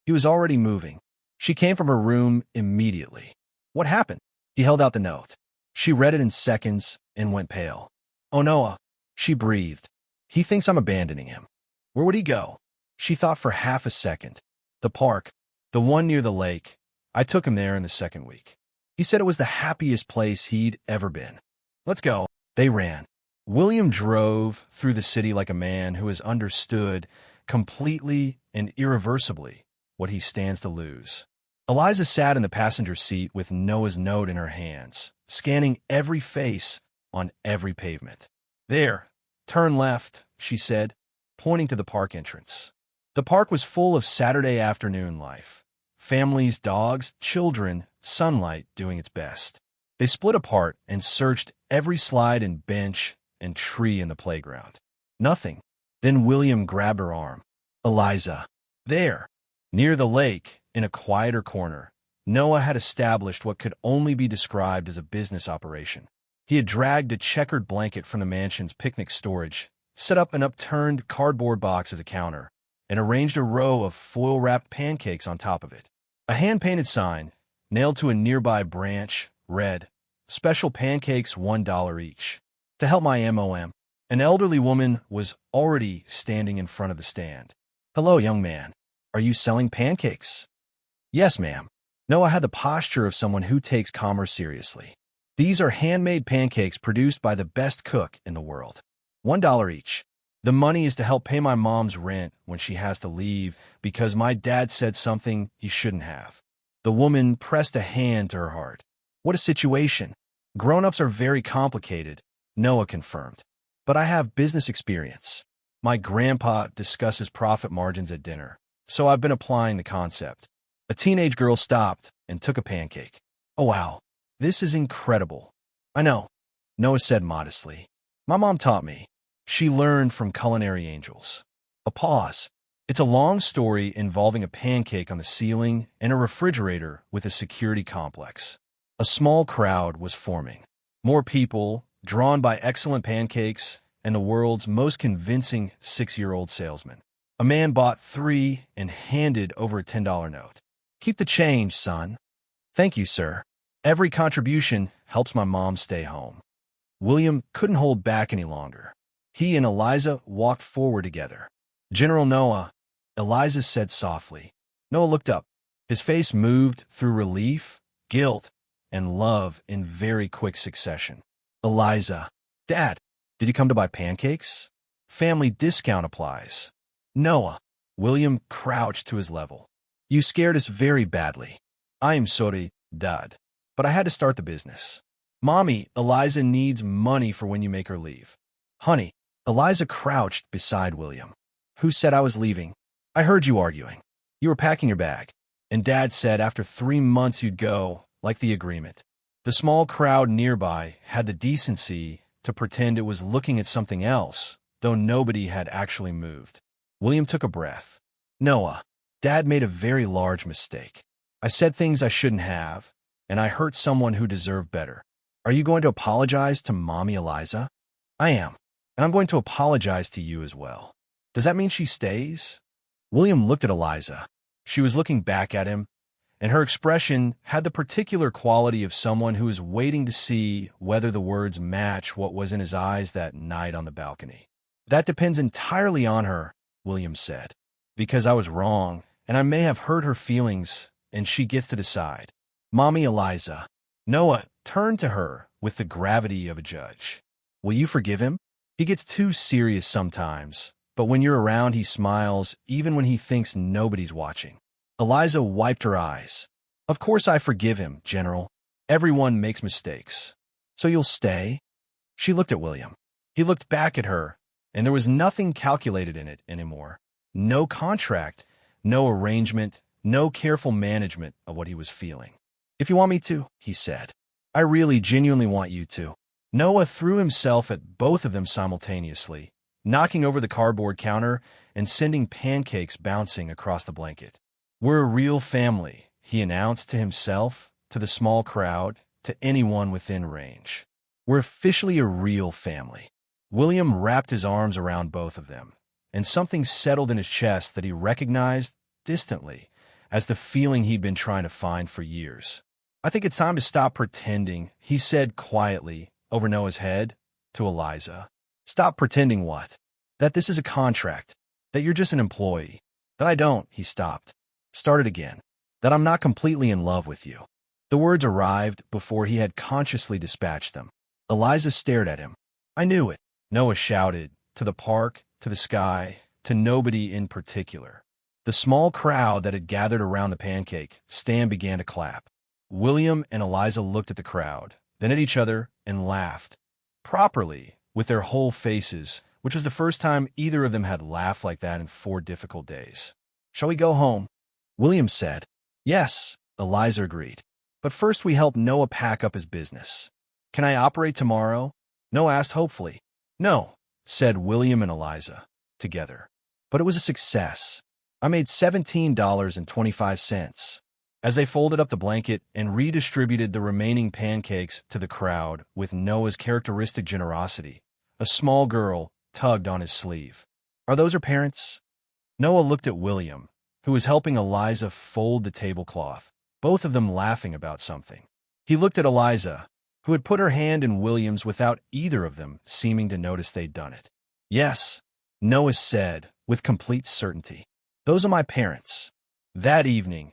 He was already moving. She came from her room immediately. What happened? He held out the note. She read it in seconds and went pale. Oh, Noah. She breathed. He thinks I'm abandoning him. Where would he go? She thought for half a second. The park. The one near the lake. I took him there in the second week. He said it was the happiest place he'd ever been. Let's go. They ran. William drove through the city like a man who has understood completely and irreversibly what he stands to lose. Eliza sat in the passenger seat with Noah's note in her hands, scanning every face on every pavement. There, turn left, she said, pointing to the park entrance. The park was full of Saturday afternoon life. Families, dogs, children, sunlight doing its best. They split apart and searched every slide and bench and tree in the playground. Nothing. Then William grabbed her arm. Eliza. There, near the lake, in a quieter corner, Noah had established what could only be described as a business operation. He had dragged a checkered blanket from the mansion's picnic storage, set up an upturned cardboard box as a counter, and arranged a row of foil-wrapped pancakes on top of it. A hand-painted sign, nailed to a nearby branch, read, "Special pancakes $1 each." To help my MOM, an elderly woman was already standing in front of the stand. Hello, young man. Are you selling pancakes? Yes, ma'am. Noah had the posture of someone who takes commerce seriously. These are handmade pancakes produced by the best cook in the world. $1 each. The money is to help pay my mom's rent when she has to leave because my dad said something he shouldn't have. The woman pressed a hand to her heart. What a situation. Grown-ups are very complicated, Noah confirmed. But I have business experience. My grandpa discusses profit margins at dinner, so I've been applying the concept. A teenage girl stopped and took a pancake. Oh wow, this is incredible. I know, Noah said modestly. My mom taught me. She learned from culinary angels. A pause. It's a long story involving a pancake on the ceiling and a refrigerator with a security complex. A small crowd was forming. More people, drawn by excellent pancakes and the world's most convincing 6-year-old salesman. A man bought 3 and handed over a $10 note. Keep the change, son. Thank you, sir. Every contribution helps my mom stay home. William couldn't hold back any longer. He and Eliza walked forward together. General Noah, Eliza said softly. Noah looked up. His face moved through relief, guilt, and love in very quick succession. Eliza, Dad, did you come to buy pancakes? Family discount applies. Noah, William crouched to his level. You scared us very badly. I am sorry, Dad, but I had to start the business. Mommy, Eliza needs money for when you make her leave. Honey, Eliza crouched beside William. Who said I was leaving? I heard you arguing. You were packing your bag. And Dad said after 3 months you'd go, like the agreement. The small crowd nearby had the decency to pretend it was looking at something else, though nobody had actually moved. William took a breath. Noah, Dad made a very large mistake. I said things I shouldn't have, and I hurt someone who deserved better. Are you going to apologize to Mommy Eliza? I am, and I'm going to apologize to you as well. Does that mean she stays? William looked at Eliza. She was looking back at him, and her expression had the particular quality of someone who is waiting to see whether the words match what was in his eyes that night on the balcony. That depends entirely on her, William said, because I was wrong, and I may have hurt her feelings, and she gets to decide. Mommy Eliza. Noah turned to her with the gravity of a judge. Will you forgive him? He gets too serious sometimes, but when you're around he smiles even when he thinks nobody's watching. Eliza wiped her eyes. Of course I forgive him, General. Everyone makes mistakes. So you'll stay? She looked at William. He looked back at her, and there was nothing calculated in it anymore. No contract, no arrangement, no careful management of what he was feeling. If you want me to, he said. I really genuinely want you to. Noah threw himself at both of them simultaneously, knocking over the cardboard counter and sending pancakes bouncing across the blanket. We're a real family, he announced to himself, to the small crowd, to anyone within range. We're officially a real family. William wrapped his arms around both of them, and something settled in his chest that he recognized distantly as the feeling he'd been trying to find for years. I think it's time to stop pretending, he said quietly over Noah's head to Eliza. Stop pretending what? That this is a contract, that you're just an employee. That I don't, he stopped. Started again. That I'm not completely in love with you. The words arrived before he had consciously dispatched them. Eliza stared at him. I knew it, Noah shouted, to the park, to the sky, to nobody in particular. The small crowd that had gathered around the pancake stand began to clap. William and Eliza looked at the crowd, then at each other, and laughed. Properly, with their whole faces, which was the first time either of them had laughed like that in 4 difficult days. Shall we go home? William said. Yes, Eliza agreed. But first we help Noah pack up his business. Can I operate tomorrow? Noah asked hopefully. No, said William and Eliza, together. But it was a success. I made $17.25. As they folded up the blanket and redistributed the remaining pancakes to the crowd with Noah's characteristic generosity, a small girl tugged on his sleeve. Are those her parents? Noah looked at William, who was helping Eliza fold the tablecloth, both of them laughing about something. He looked at Eliza, who had put her hand in William's without either of them seeming to notice they'd done it. Yes, Noah said with complete certainty. Those are my parents. That evening,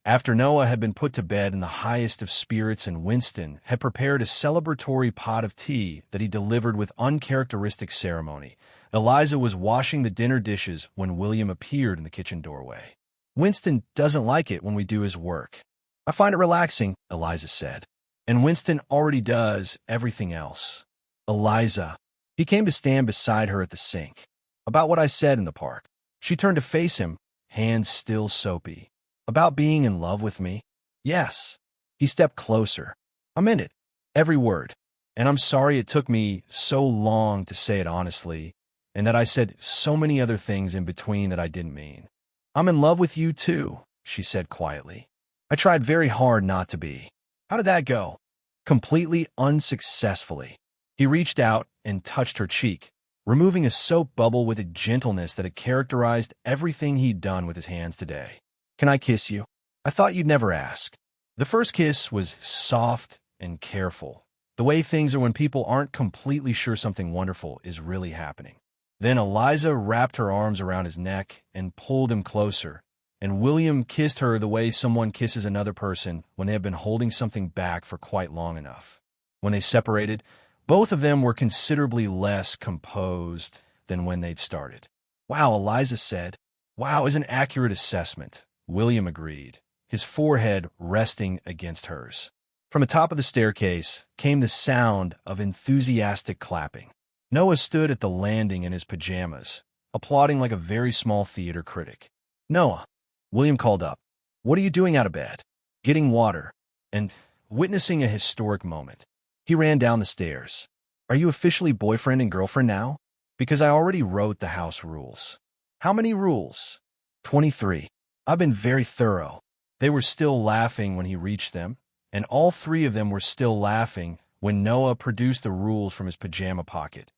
After Noah had been put to bed in the highest of spirits and Winston had prepared a celebratory pot of tea that he delivered with uncharacteristic ceremony, Eliza was washing the dinner dishes when William appeared in the kitchen doorway. Winston doesn't like it when we do his work. I find it relaxing, Eliza said. And Winston already does everything else. Eliza. He came to stand beside her at the sink. About what I said in the park. She turned to face him, hands still soapy. About being in love with me? Yes. He stepped closer. I meant it. Every word. And I'm sorry it took me so long to say it honestly, and that I said so many other things in between that I didn't mean. I'm in love with you too, she said quietly. I tried very hard not to be. How did that go? Completely unsuccessfully. He reached out and touched her cheek, removing a soap bubble with a gentleness that had characterized everything he'd done with his hands today. Can I kiss you? I thought you'd never ask. The first kiss was soft and careful, the way things are when people aren't completely sure something wonderful is really happening. Then Eliza wrapped her arms around his neck and pulled him closer, and William kissed her the way someone kisses another person when they have been holding something back for quite long enough. When they separated, both of them were considerably less composed than when they'd started. Wow, Eliza said. Wow is an accurate assessment. William agreed, his forehead resting against hers. From the top of the staircase came the sound of enthusiastic clapping. Noah stood at the landing in his pajamas, applauding like a very small theater critic. Noah, William called up. What are you doing out of bed? Getting water, and witnessing a historic moment. He ran down the stairs. Are you officially boyfriend and girlfriend now? Because I already wrote the house rules. How many rules? 23. I've been very thorough. They were still laughing when he reached them, and all three of them were still laughing when Noah produced the rules from his pajama pocket.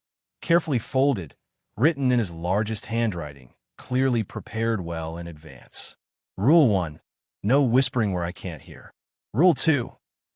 Carefully folded, written in his largest handwriting, clearly prepared well in advance. Rule 1. No whispering where I can't hear. Rule 2.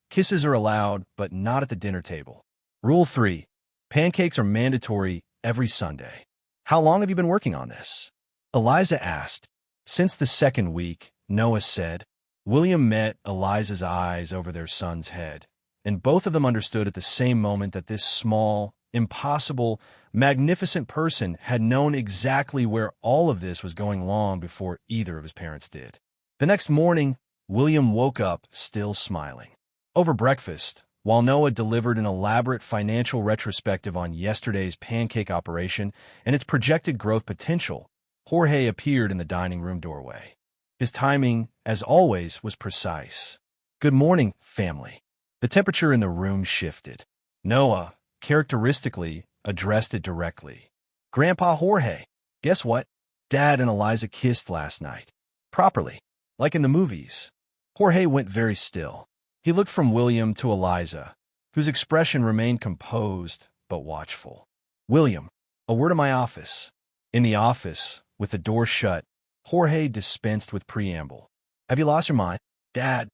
Kisses are allowed, but not at the dinner table. Rule 3. Pancakes are mandatory every Sunday. How long have you been working on this? Eliza asked. Since the second week, Noah said. William met Eliza's eyes over their son's head, and both of them understood at the same moment that this small, impossible, magnificent person had known exactly where all of this was going long before either of his parents did. The next morning, William woke up still smiling. Over breakfast, while Noah delivered an elaborate financial retrospective on yesterday's pancake operation and its projected growth potential, Jorge appeared in the dining room doorway. His timing, as always, was precise. Good morning, family. The temperature in the room shifted. Noah, characteristically, addressed it directly. Grandpa Jorge, guess what? Dad and Eliza kissed last night. Properly, like in the movies. Jorge went very still. He looked from William to Eliza, whose expression remained composed but watchful. William, a word in my office. In the office, with the door shut, Jorge dispensed with preamble. Have you lost your mind? Dad,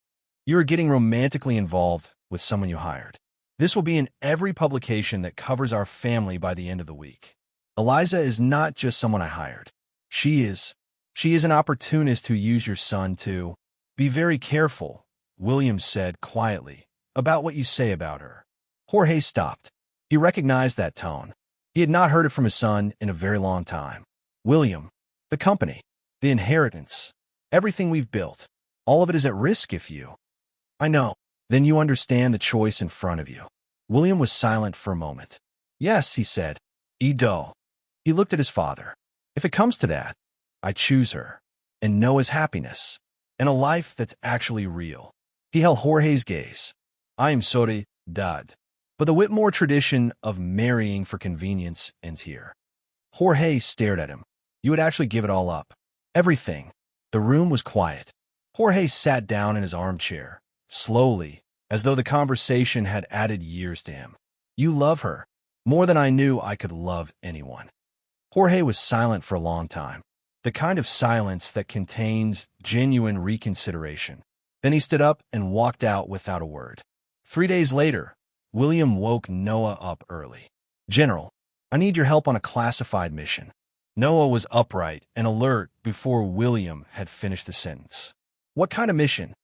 you are getting romantically involved with someone you hired. This will be in every publication that covers our family by the end of the week. Eliza is not just someone I hired. She is an opportunist who used your son to. Be very careful, William said quietly, about what you say about her. Jorge stopped. He recognized that tone. He had not heard it from his son in a very long time. William, the company, the inheritance, everything we've built, all of it is at risk if you. I know. Then you understand the choice in front of you. William was silent for a moment. Yes, he said. Edo. He looked at his father. If it comes to that, I choose her, and Noah's happiness, and a life that's actually real. He held Jorge's gaze. I am sorry, Dad, but the Whitmore tradition of marrying for convenience ends here. Jorge stared at him. You would actually give it all up. Everything. The room was quiet. Jorge sat down in his armchair, slowly, as though the conversation had added years to him. You love her, more than I knew I could love anyone. Jorge was silent for a long time, the kind of silence that contains genuine reconsideration. Then he stood up and walked out without a word. 3 days later, William woke Noah up early. General, I need your help on a classified mission. Noah was upright and alert before William had finished the sentence. What kind of mission?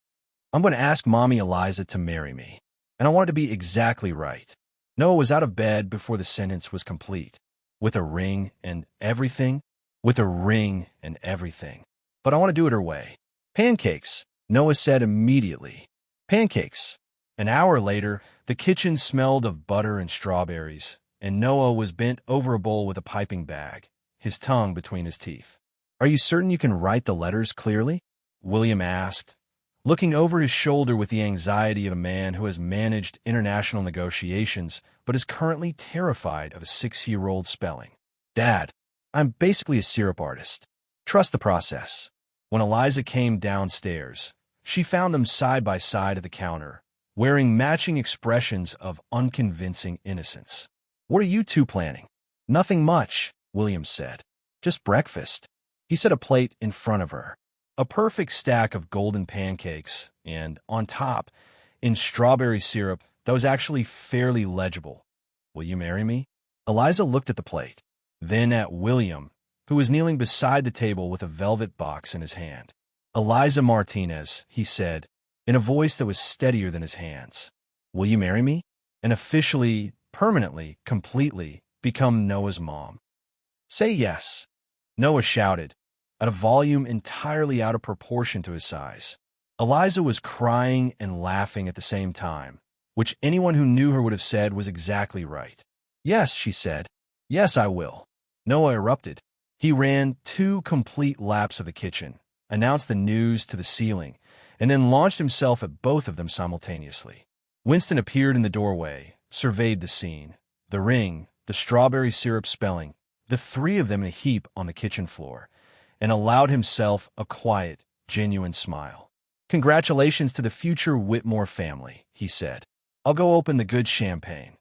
I'm going to ask Mommy Eliza to marry me. And I want it to be exactly right. Noah was out of bed before the sentence was complete. With a ring and everything? With a ring and everything. But I want to do it her way. Pancakes, Noah said immediately. Pancakes. An hour later, the kitchen smelled of butter and strawberries, and Noah was bent over a bowl with a piping bag, his tongue between his teeth. Are you certain you can write the letters clearly? William asked, looking over his shoulder with the anxiety of a man who has managed international negotiations but is currently terrified of a 6-year-old spelling. Dad, I'm basically a syrup artist. Trust the process. When Eliza came downstairs, she found them side by side at the counter, wearing matching expressions of unconvincing innocence. What are you two planning? Nothing much, William said. Just breakfast. He set a plate in front of her. A perfect stack of golden pancakes, and on top, in strawberry syrup that was actually fairly legible. Will you marry me? Eliza looked at the plate, then at William, who was kneeling beside the table with a velvet box in his hand. Eliza Martinez, he said, in a voice that was steadier than his hands. Will you marry me? And officially, permanently, completely, become Noah's mom. Say yes. Noah shouted, at a volume entirely out of proportion to his size. Eliza was crying and laughing at the same time, which anyone who knew her would have said was exactly right. Yes, she said. Yes, I will. Noah erupted. He ran 2 complete laps of the kitchen, announced the news to the ceiling, and then launched himself at both of them simultaneously. Winston appeared in the doorway, surveyed the scene, the ring, the strawberry syrup spelling, the 3 of them in a heap on the kitchen floor, and allowed himself a quiet, genuine smile. Congratulations to the future Whitmore family, he said. I'll go open the good champagne.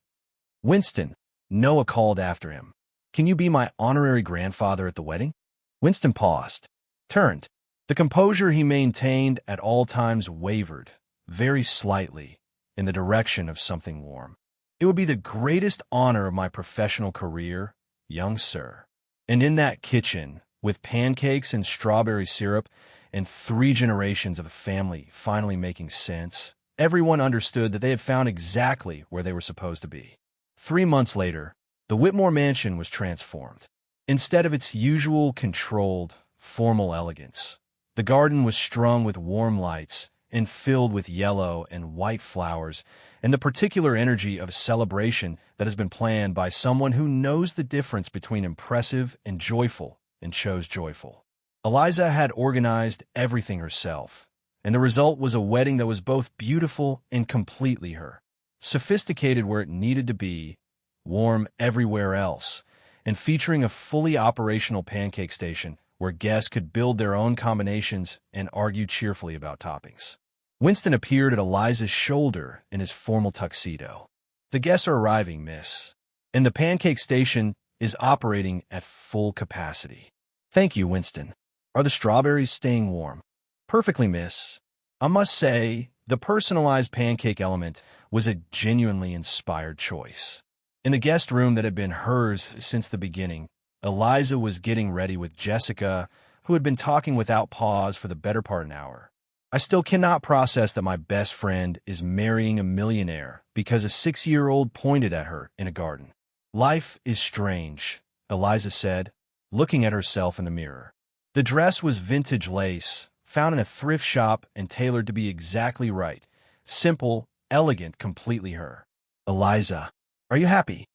Winston, Noah called after him. Can you be my honorary grandfather at the wedding? Winston paused, turned. The composure he maintained at all times wavered, very slightly, in the direction of something warm. It would be the greatest honor of my professional career, young sir. And in that kitchen, with pancakes and strawberry syrup and 3 generations of a family finally making sense, everyone understood that they had found exactly where they were supposed to be. 3 months later, the Whitmore mansion was transformed. Instead of its usual controlled, formal elegance, the garden was strung with warm lights and filled with yellow and white flowers and the particular energy of a celebration that has been planned by someone who knows the difference between impressive and joyful and chose joyful. Eliza had organized everything herself, and the result was a wedding that was both beautiful and completely her. Sophisticated where it needed to be, warm everywhere else, and featuring a fully operational pancake station where guests could build their own combinations and argue cheerfully about toppings. Winston appeared at Eliza's shoulder in his formal tuxedo. The guests are arriving, miss, and the pancake station is operating at full capacity. Thank you, Winston. Are the strawberries staying warm? Perfectly, miss. I must say, the personalized pancake element was a genuinely inspired choice. In the guest room that had been hers since the beginning, Eliza was getting ready with Jessica, who had been talking without pause for the better part of an hour. I still cannot process that my best friend is marrying a millionaire because a 6-year-old pointed at her in a garden. Life is strange, Eliza said, looking at herself in the mirror. The dress was vintage lace, found in a thrift shop and tailored to be exactly right. Simple, elegant, completely her. Eliza, are you happy?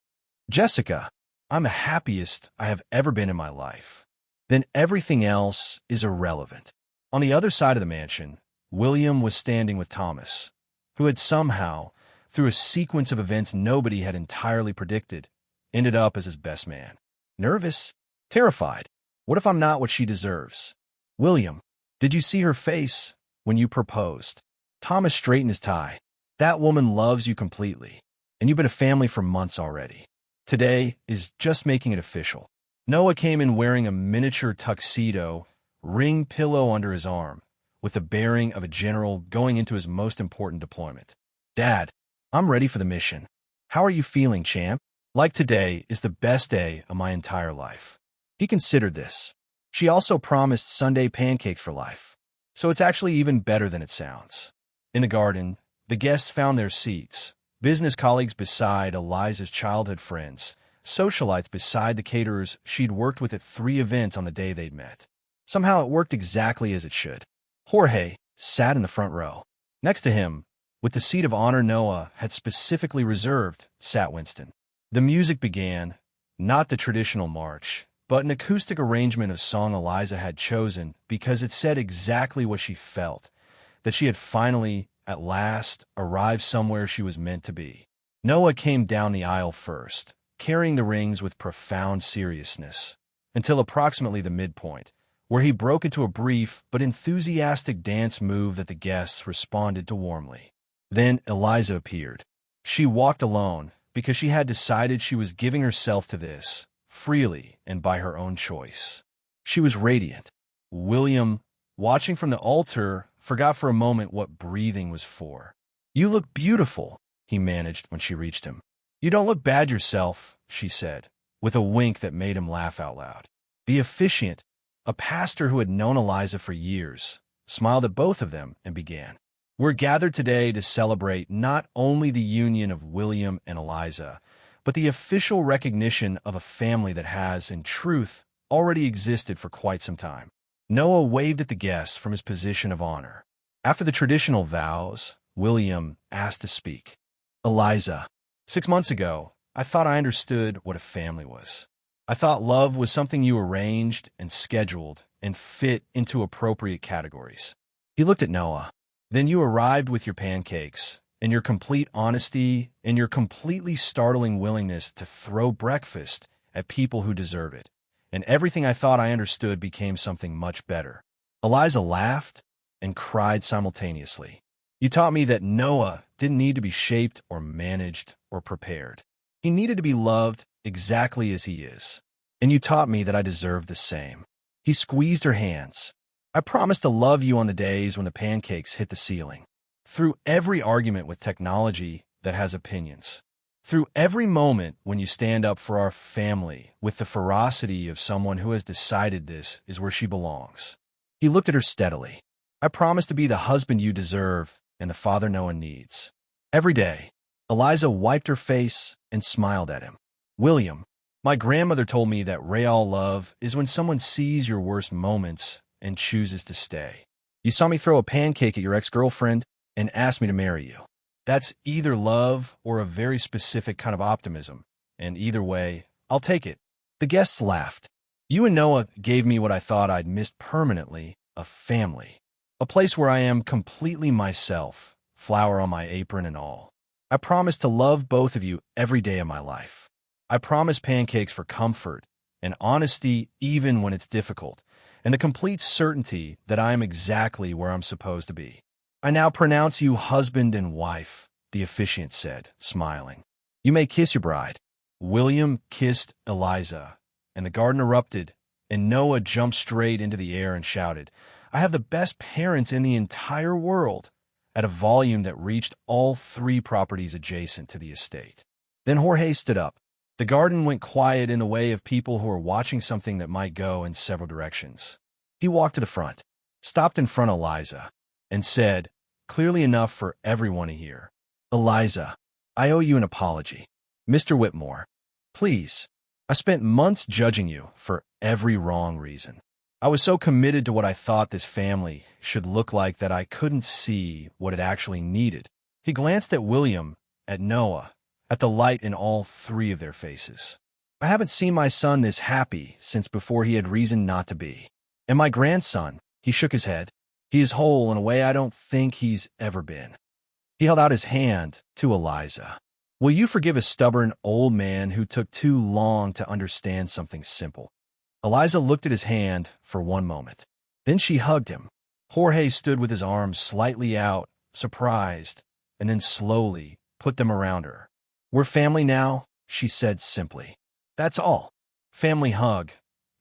Jessica, I'm the happiest I have ever been in my life. Then everything else is irrelevant. On the other side of the mansion, William was standing with Thomas, who had somehow, through a sequence of events nobody had entirely predicted, ended up as his best man. Nervous? Terrified. What if I'm not what she deserves? William, did you see her face when you proposed? Thomas straightened his tie. That woman loves you completely, and you've been a family for months already. Today is just making it official. Noah came in wearing a miniature tuxedo, ring pillow under his arm, with the bearing of a general going into his most important deployment. Dad, I'm ready for the mission. How are you feeling, champ? Like today is the best day of my entire life. He considered this. She also promised Sunday pancakes for life. So it's actually even better than it sounds. In the garden, the guests found their seats. Business colleagues beside Eliza's childhood friends, socialites beside the caterers she'd worked with at 3 events on the day they'd met. Somehow it worked exactly as it should. Jorge sat in the front row. Next to him, with the seat of honor Noah had specifically reserved, sat Winston. The music began, not the traditional march, but an acoustic arrangement of song Eliza had chosen because it said exactly what she felt, that she had finally, at last, arrived somewhere she was meant to be. Noah came down the aisle first, carrying the rings with profound seriousness, until approximately the midpoint, where he broke into a brief but enthusiastic dance move that the guests responded to warmly. Then Eliza appeared. She walked alone because she had decided she was giving herself to this, freely and by her own choice. She was radiant. William, watching from the altar, forgot for a moment what breathing was for. "You look beautiful," he managed when she reached him. "You don't look bad yourself," she said, with a wink that made him laugh out loud. The officiant, a pastor who had known Eliza for years, smiled at both of them and began. "We're gathered today to celebrate not only the union of William and Eliza, but the official recognition of a family that has, in truth, already existed for quite some time." Noah waved at the guests from his position of honor. After the traditional vows, William asked to speak. "Eliza, 6 months ago, I thought I understood what a family was. I thought love was something you arranged and scheduled and fit into appropriate categories." He looked at Noah. "Then you arrived with your pancakes, and your complete honesty, and your completely startling willingness to throw breakfast at people who deserve it. And everything I thought I understood became something much better." Eliza laughed and cried simultaneously. "You taught me that Noah didn't need to be shaped or managed or prepared. He needed to be loved exactly as he is. And you taught me that I deserved the same." He squeezed her hands. "I promise to love you on the days when the pancakes hit the ceiling. Through every argument with technology that has opinions. Through every moment when you stand up for our family with the ferocity of someone who has decided this is where she belongs." He looked at her steadily. "I promise to be the husband you deserve and the father no one needs. Every day." Eliza wiped her face and smiled at him. "William, my grandmother told me that real love is when someone sees your worst moments and chooses to stay. You saw me throw a pancake at your ex-girlfriend and asked me to marry you. That's either love or a very specific kind of optimism, and either way, I'll take it." The guests laughed. "You and Noah gave me what I thought I'd missed permanently, a family. A place where I am completely myself, flower on my apron and all. I promise to love both of you every day of my life. I promise pancakes for comfort and honesty even when it's difficult, and the complete certainty that I am exactly where I'm supposed to be. I now pronounce you husband and wife," the officiant said, smiling. "You may kiss your bride." William kissed Eliza, and the garden erupted, and Noah jumped straight into the air and shouted, "I have the best parents in the entire world," at a volume that reached all 3 properties adjacent to the estate. Then Jorge stood up. The garden went quiet in the way of people who were watching something that might go in several directions. He walked to the front, stopped in front of Eliza, and said, clearly enough for everyone to hear, "Eliza, I owe you an apology. Mr. Whitmore, please. I spent months judging you for every wrong reason. I was so committed to what I thought this family should look like that I couldn't see what it actually needed." He glanced at William, at Noah, at the light in all 3 of their faces. "I haven't seen my son this happy since before he had reason not to be. And my grandson," he shook his head, "he is whole in a way I don't think he's ever been." He held out his hand to Eliza. "Will you forgive a stubborn old man who took too long to understand something simple?" Eliza looked at his hand for one moment. Then she hugged him. Jorge stood with his arms slightly out, surprised, and then slowly put them around her. "We're family now," she said simply. "That's all." "Family hug,"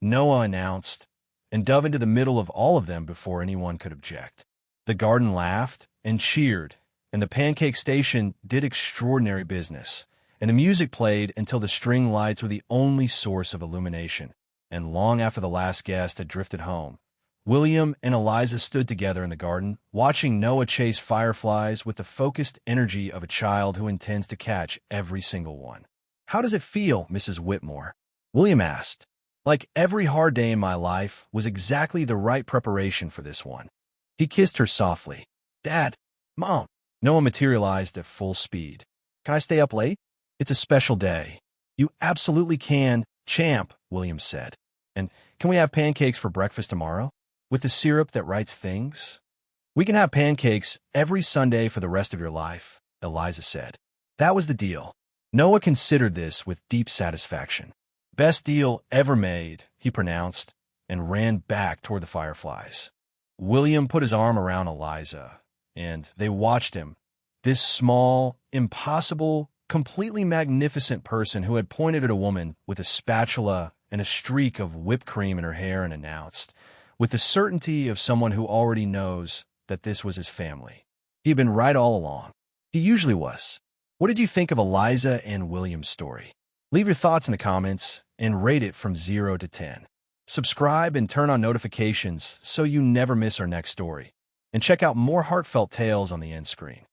Noah announced, and dove into the middle of all of them before anyone could object. The garden laughed and cheered, and the pancake station did extraordinary business, and the music played until the string lights were the only source of illumination. And long after the last guest had drifted home, William and Eliza stood together in the garden, watching Noah chase fireflies with the focused energy of a child who intends to catch every single one. "How does it feel, Mrs. Whitmore?" William asked. "Like every hard day in my life was exactly the right preparation for this one." He kissed her softly. "Dad, Mom." Noah materialized at full speed. "Can I stay up late? It's a special day." "You absolutely can, champ," William said. "And can we have pancakes for breakfast tomorrow? With the syrup that writes things?" "We can have pancakes every Sunday for the rest of your life," Eliza said. That was the deal. Noah considered this with deep satisfaction. "Best deal ever made," he pronounced, and ran back toward the fireflies. William put his arm around Eliza, and they watched him, this small, impossible, completely magnificent person who had pointed at a woman with a spatula and a streak of whipped cream in her hair and announced, with the certainty of someone who already knows that this was his family. He had been right all along. He usually was. What did you think of Eliza and William's story? Leave your thoughts in the comments and rate it from 0 to 10. Subscribe and turn on notifications so you never miss our next story. And check out more heartfelt tales on the end screen.